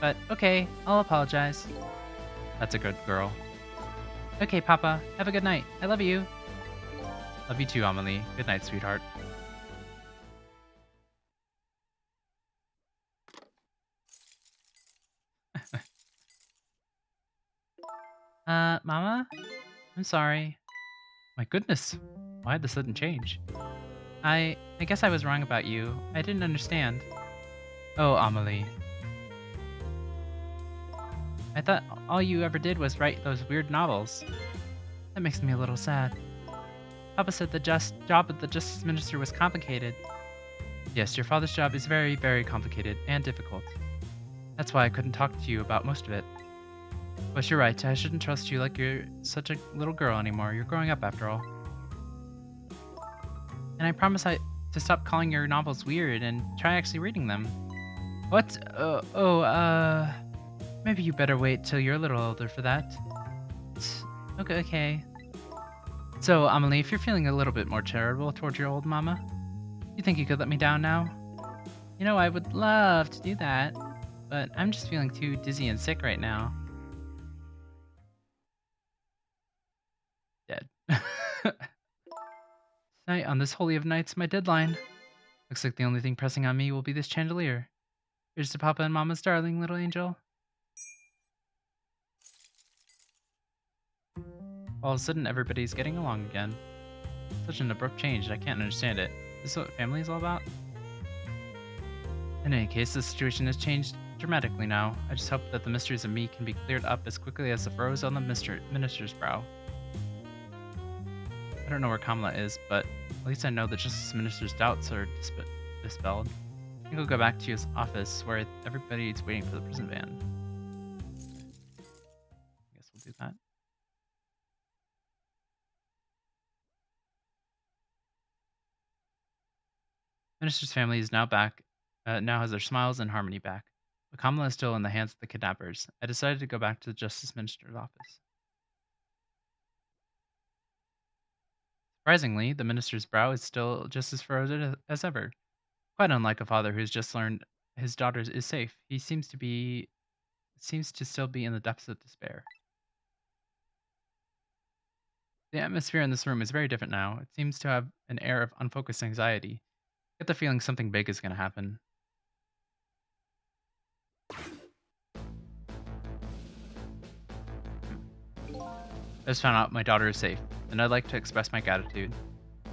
But okay, I'll apologize. That's a good girl. Okay, Papa. Have a good night. I love you. Love you too, Amelie. Good night, sweetheart. Mama? I'm sorry. My goodness. Why the sudden change? I guess I was wrong about you. I didn't understand. Oh, Amelie. I thought all you ever did was write those weird novels. That makes me a little sad. Papa said the job of the Justice Minister was complicated. Yes, your father's job is very, very complicated and difficult. That's why I couldn't talk to you about most of it. But you're right, I shouldn't trust you like you're such a little girl anymore. You're growing up after all. And I promise to stop calling your novels weird and try actually reading them. What? Maybe you better wait till you're a little older for that. Okay. So, Amelie, if you're feeling a little bit more charitable towards your old mama, you think you could let me down now? You know, I would love to do that, but I'm just feeling too dizzy and sick right now. Dead. Tonight, on this holy of nights, my deadline. Looks like the only thing pressing on me will be this chandelier. Here's to Papa and Mama's darling little angel. All of a sudden, everybody's getting along again. Such an abrupt change, I can't understand it. Is this what family is all about? In any case, the situation has changed dramatically now. I just hope that the mysteries of me can be cleared up as quickly as the furrows on the minister's brow. I don't know where Kamala is, but at least I know the Justice Minister's doubts are dispelled. I think I'll go back to his office where everybody's waiting for the prison van. I guess we'll do that. Minister's family is now back, now has their smiles and harmony back. But Kamala is still in the hands of the kidnappers. I decided to go back to the Justice Minister's office. Surprisingly, the minister's brow is still just as furrowed as ever. Quite unlike a father who's just learned his daughter is safe, he seems to still be in the depths of despair. The atmosphere in this room is very different now. It seems to have an air of unfocused anxiety. I get the feeling something big is going to happen. I just found out my daughter is safe, and I'd like to express my gratitude.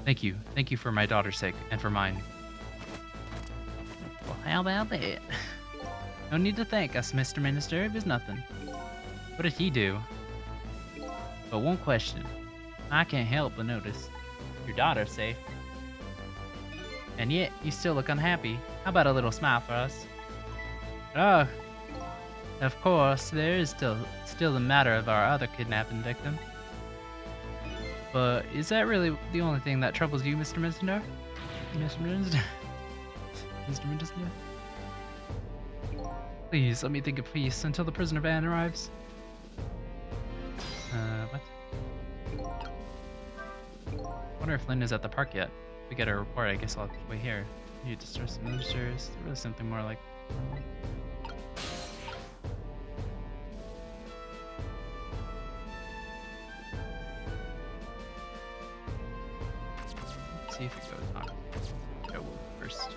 Thank you. Thank you for my daughter's sake, and for mine. Well, how about that? No need to thank us, Mr. Minister. It was nothing. What did he do? But one question. I can't help but notice. Your daughter's safe. And yet, you still look unhappy. How about a little smile for us? Oh, of course, there is still the matter of our other kidnapping victim. But is that really the only thing that troubles you, Mr. Minister? Mr. Minister? Mr. Minister? Please, let me think of peace until the prisoner van arrives. What? Wonder if Lynne is at the park yet. If we get a report, I guess I'll have to wait here. You distrust the ministers. There was something more like. Let's see if we go talk to Jowd first.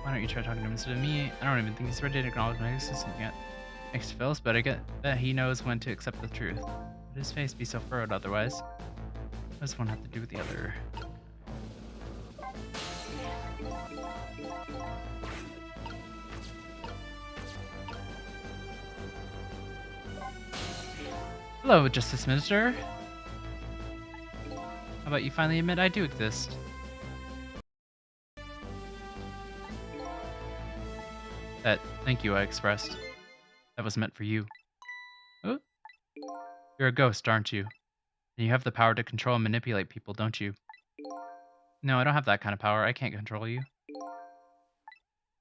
Why don't you try talking to him instead of me? I don't even think he's ready to acknowledge my existence yet. Thanks to Phyllis, but I get that he knows when to accept the truth. Would his face be so furrowed otherwise? What does one have to do with the other? Hello, Justice Minister. How about you finally admit I do exist? That thank you I expressed. That was meant for you. Oh? You're a ghost, aren't you? And you have the power to control and manipulate people, don't you? No, I don't have that kind of power. I can't control you.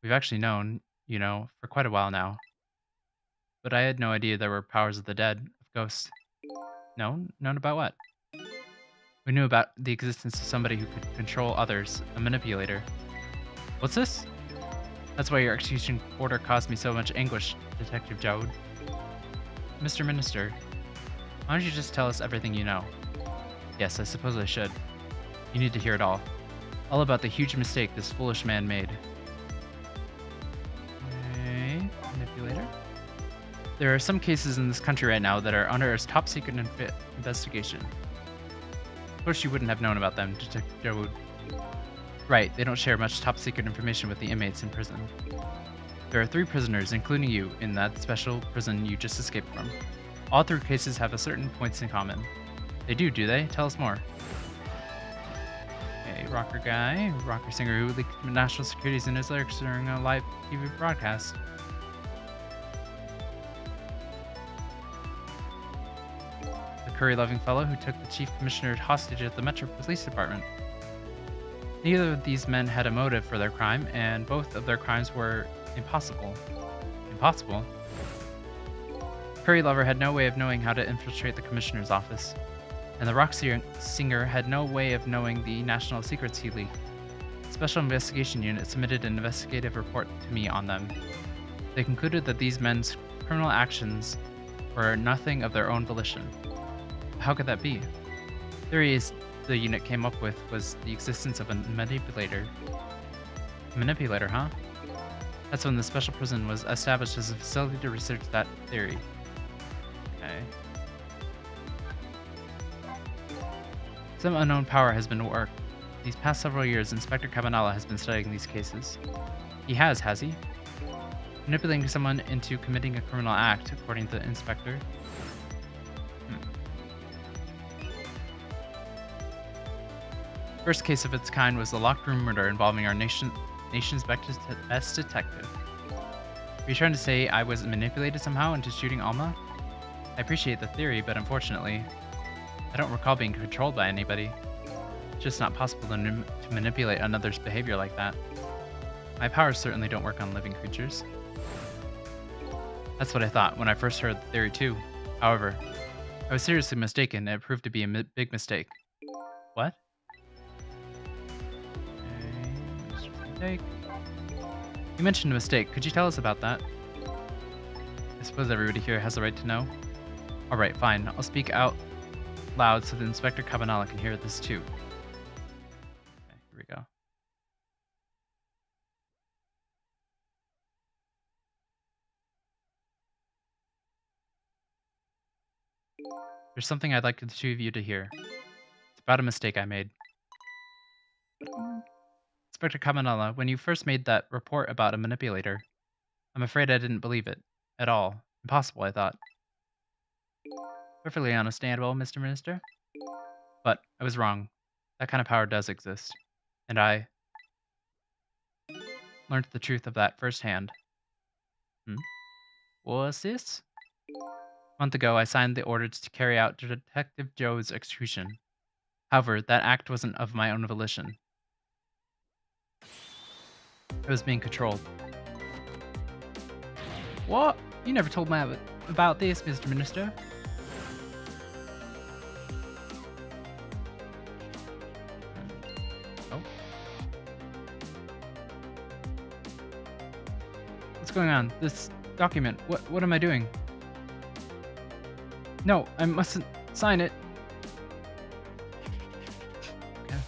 We've actually known, you know, for quite a while now. But I had no idea there were powers of the dead, of ghosts. No? Known about what? We knew about the existence of somebody who could control others, a manipulator. What's this? That's why your execution order caused me so much anguish, Detective Jowd. Mr. Minister, why don't you just tell us everything you know? Yes, I suppose I should. You need to hear it all. All about the huge mistake this foolish man made. Okay, manipulator. There are some cases in this country right now that are under a top secret investigation. Of course you wouldn't have known about them, Detective Jowd. Right, they don't share much top secret information with the inmates in prison. There are 3 prisoners, including you, in that special prison you just escaped from. All 3 cases have a certain points in common. They do they? Tell us more. Okay, rocker guy, rocker singer who leaked national securities in his lyrics during a live TV broadcast. The curry-loving fellow who took the chief commissioner hostage at the Metro Police Department. Neither of these men had a motive for their crime, and both of their crimes were impossible. Impossible? Curry Lover had no way of knowing how to infiltrate the commissioner's office, and the rock singer had no way of knowing the national secrets he leaked. The Special Investigation Unit submitted an investigative report to me on them. They concluded that these men's criminal actions were nothing of their own volition. How could that be? The theory the unit came up with was the existence of a manipulator. A manipulator, huh? That's when the special prison was established as a facility to research that theory. Okay. Some unknown power has been at work. These past several years, Inspector Cabanalla has been studying these cases. He has he? Manipulating someone into committing a criminal act, according to the inspector. First case of its kind was the locked room murder involving our nation's best detective. Are you trying to say I was manipulated somehow into shooting Alma? I appreciate the theory, but unfortunately, I don't recall being controlled by anybody. It's just not possible to manipulate another's behavior like that. My powers certainly don't work on living creatures. That's what I thought when I first heard the theory too. However, I was seriously mistaken and it proved to be a big mistake. What? Okay, you mentioned a mistake. Could you tell us about that? I suppose everybody here has the right to know. Alright, fine. I'll speak out loud so that Inspector Cabanalla can hear this too. Okay, here we go. There's something I'd like the 2 of you to hear. It's about a mistake I made. Inspector Cabanalla, when you first made that report about a manipulator, I'm afraid I didn't believe it. At all. Impossible, I thought. Perfectly understandable, Mr. Minister. But I was wrong. That kind of power does exist. And I learned the truth of that firsthand. What's this? A month ago, I signed the orders to carry out Detective Jowd's execution. However, that act wasn't of my own volition. I was being controlled. What? You never told me about this, Mr. Minister. Oh. What's going on? This document. What am I doing? No, I mustn't sign it. Okay.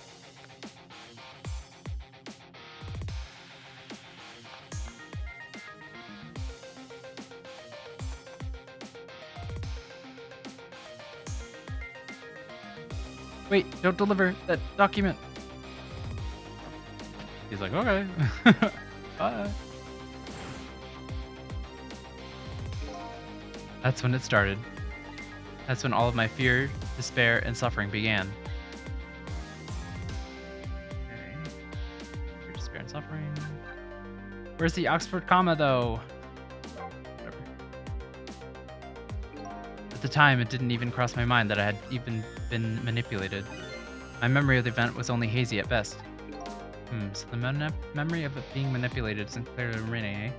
Wait, don't deliver that document. He's like, okay. Bye. That's when it started. That's when all of my fear, despair, and suffering began. Okay. Fear, despair, and suffering. Where's the Oxford comma, though? Whatever. At the time, it didn't even cross my mind that I had even been manipulated. My memory of the event was only hazy at best. So the memory of it being manipulated isn't clearly remaining, eh?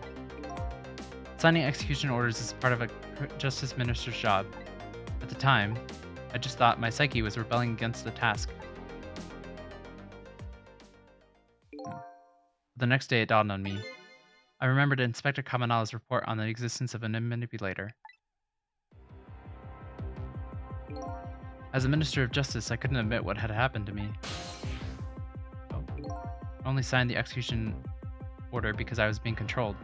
Signing execution orders is part of a justice minister's job. At the time, I just thought my psyche was rebelling against the task. The next day it dawned on me. I remembered Inspector Kamanala's report on the existence of a manipulator. As a Minister of Justice, I couldn't admit what had happened to me. I only signed the execution order because I was being controlled.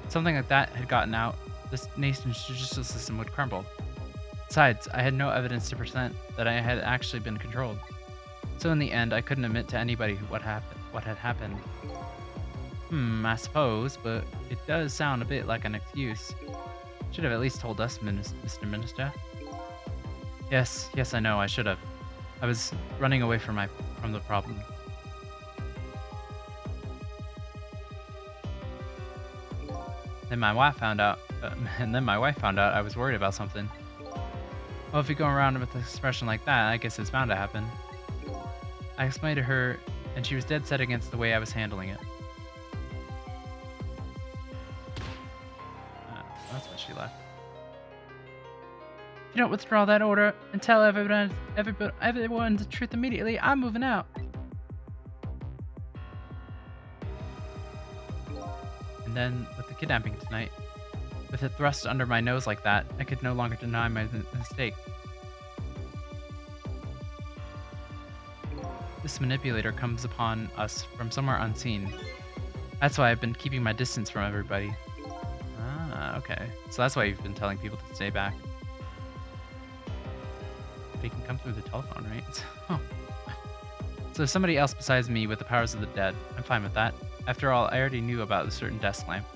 Something like that had gotten out, this nation's judicial system would crumble. Besides, I had no evidence to present that I had actually been controlled. So in the end, I couldn't admit to anybody what had happened. I suppose, but it does sound a bit like an excuse. Should have at least told us, Mr. Minister. Yes, I know, I should have. I was running away from the problem. Then my wife found out, I was worried about something. Well, if you go around with an expression like that, I guess it's bound to happen. I explained to her, and she was dead set against the way I was handling it. That's why she left. If you don't withdraw that order and tell everyone the truth immediately, I'm moving out. And then, with the kidnapping tonight, with it thrust under my nose like that, I could no longer deny my mistake. This manipulator comes upon us from somewhere unseen. That's why I've been keeping my distance from everybody. Ah, okay. So that's why you've been telling people to stay back. But he can come through the telephone, right? Oh. So if somebody else besides me with the powers of the dead, I'm fine with that. After all, I already knew about a certain desk lamp.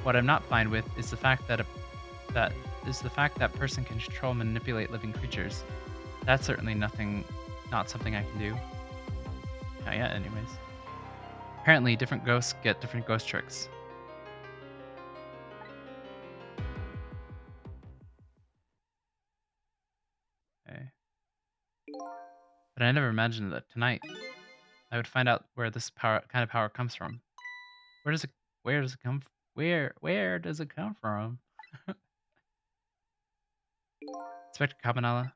What I'm not fine with is the fact that that person can control and manipulate living creatures. That's certainly not something I can do. Not yet, anyways. Apparently, different ghosts get different ghost tricks. Okay. But I never imagined that tonight I would find out where this kind of power comes from. Where does it come from? Inspector Cabanella,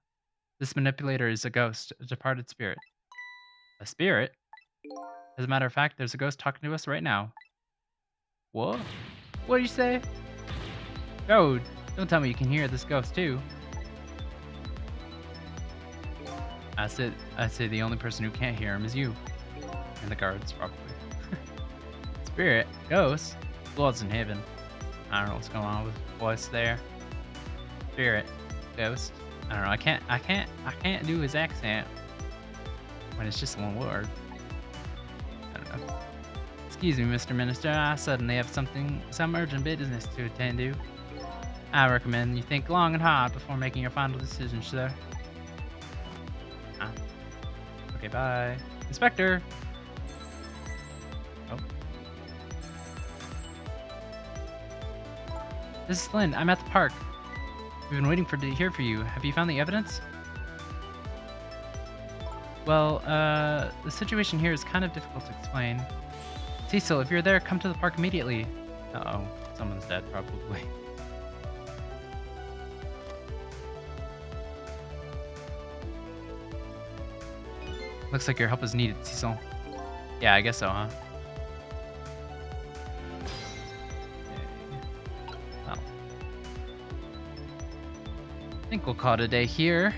this manipulator is a ghost, a departed spirit. A spirit? As a matter of fact, there's a ghost talking to us right now. What? What did you say? Jowd, don't tell me you can hear this ghost too. I said the only person who can't hear him is you. And the guards, probably. Spirit? Ghost? Lord's in heaven. I don't know what's going on with the voice there. Spirit? Ghost? I don't know. I can't do his accent when it's just one word. I don't know. Excuse me, Mr. Minister. I suddenly have some urgent business to attend to. I recommend you think long and hard before making your final decision, sir. Okay, bye. Inspector! Oh. This is Lynne. I'm at the park. We've been waiting to hear from you. Have you found the evidence? Well, the situation here is kind of difficult to explain. Cecil, if you're there, come to the park immediately. Uh-oh, someone's dead, probably. Looks like your help is needed, Cecil. Yeah, I guess so, huh? Okay. Well, I think we'll call it a day here.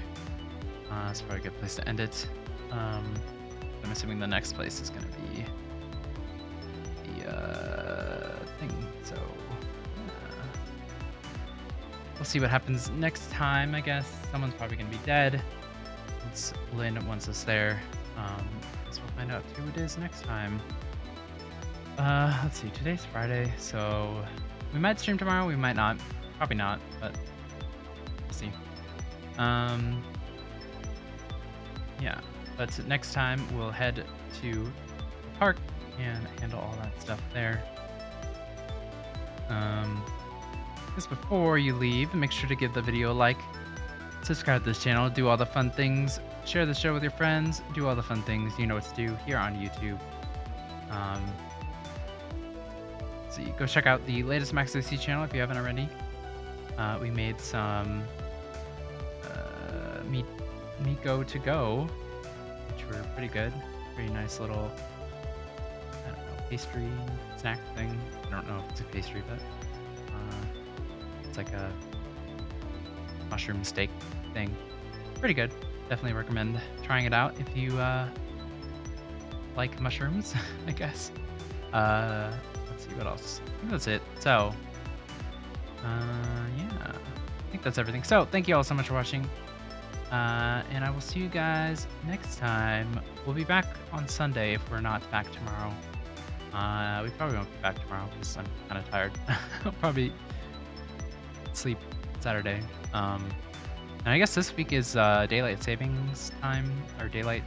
That's probably a good place to end it. I'm assuming the next place is going to be the thing. So we'll see what happens next time, I guess. Someone's probably going to be dead. Once Lynne wants us there. Guess we'll find out who it is next time. Let's see. Today's Friday, so we might stream tomorrow. We might not. Probably not, but we'll see. Yeah, but next time we'll head to the park and handle all that stuff there. Just before you leave, make sure to give the video a like, subscribe to this channel, do all the fun things, share the show with your friends, do all the fun things you know what to do here on YouTube. So go check out the latest Max AC channel if you haven't already. We made some meat go to go, which were pretty good. Pretty nice little, I don't know, pastry snack thing. I don't know if it's a pastry, but it's like a mushroom steak thing. Pretty good. Definitely recommend trying it out if you like mushrooms, I guess. Let's see what else. I think that's it. So, yeah, I think that's everything. So, thank you all so much for watching. And I will see you guys next time. We'll be back on Sunday if we're not back tomorrow. We probably won't be back tomorrow because I'm kind of tired. I'll probably sleep Saturday. And I guess this week is daylight savings time, or daylight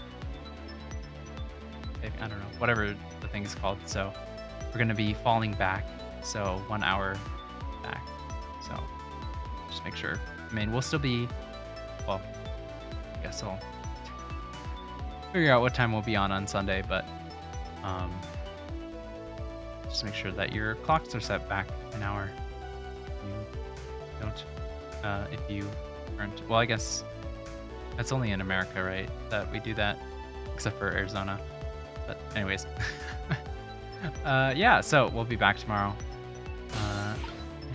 saving, I don't know, whatever the thing is called. So we're going to be falling back, so 1 hour back. So just make sure. I mean, we'll still be, well, I guess I'll figure out what time we'll be on Sunday, but just make sure that your clocks are set back an hour. You don't, if you aren't, well, I guess that's only in America, right, that we do that, except for Arizona. But anyways, yeah, so we'll be back tomorrow.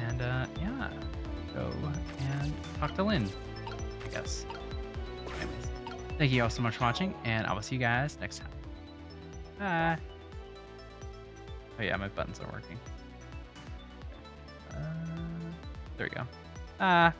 And yeah, go and talk to Lynne, I guess. Anyways, thank you all so much for watching, and I will see you guys next time. Bye. Oh yeah, my buttons aren't working. There we go.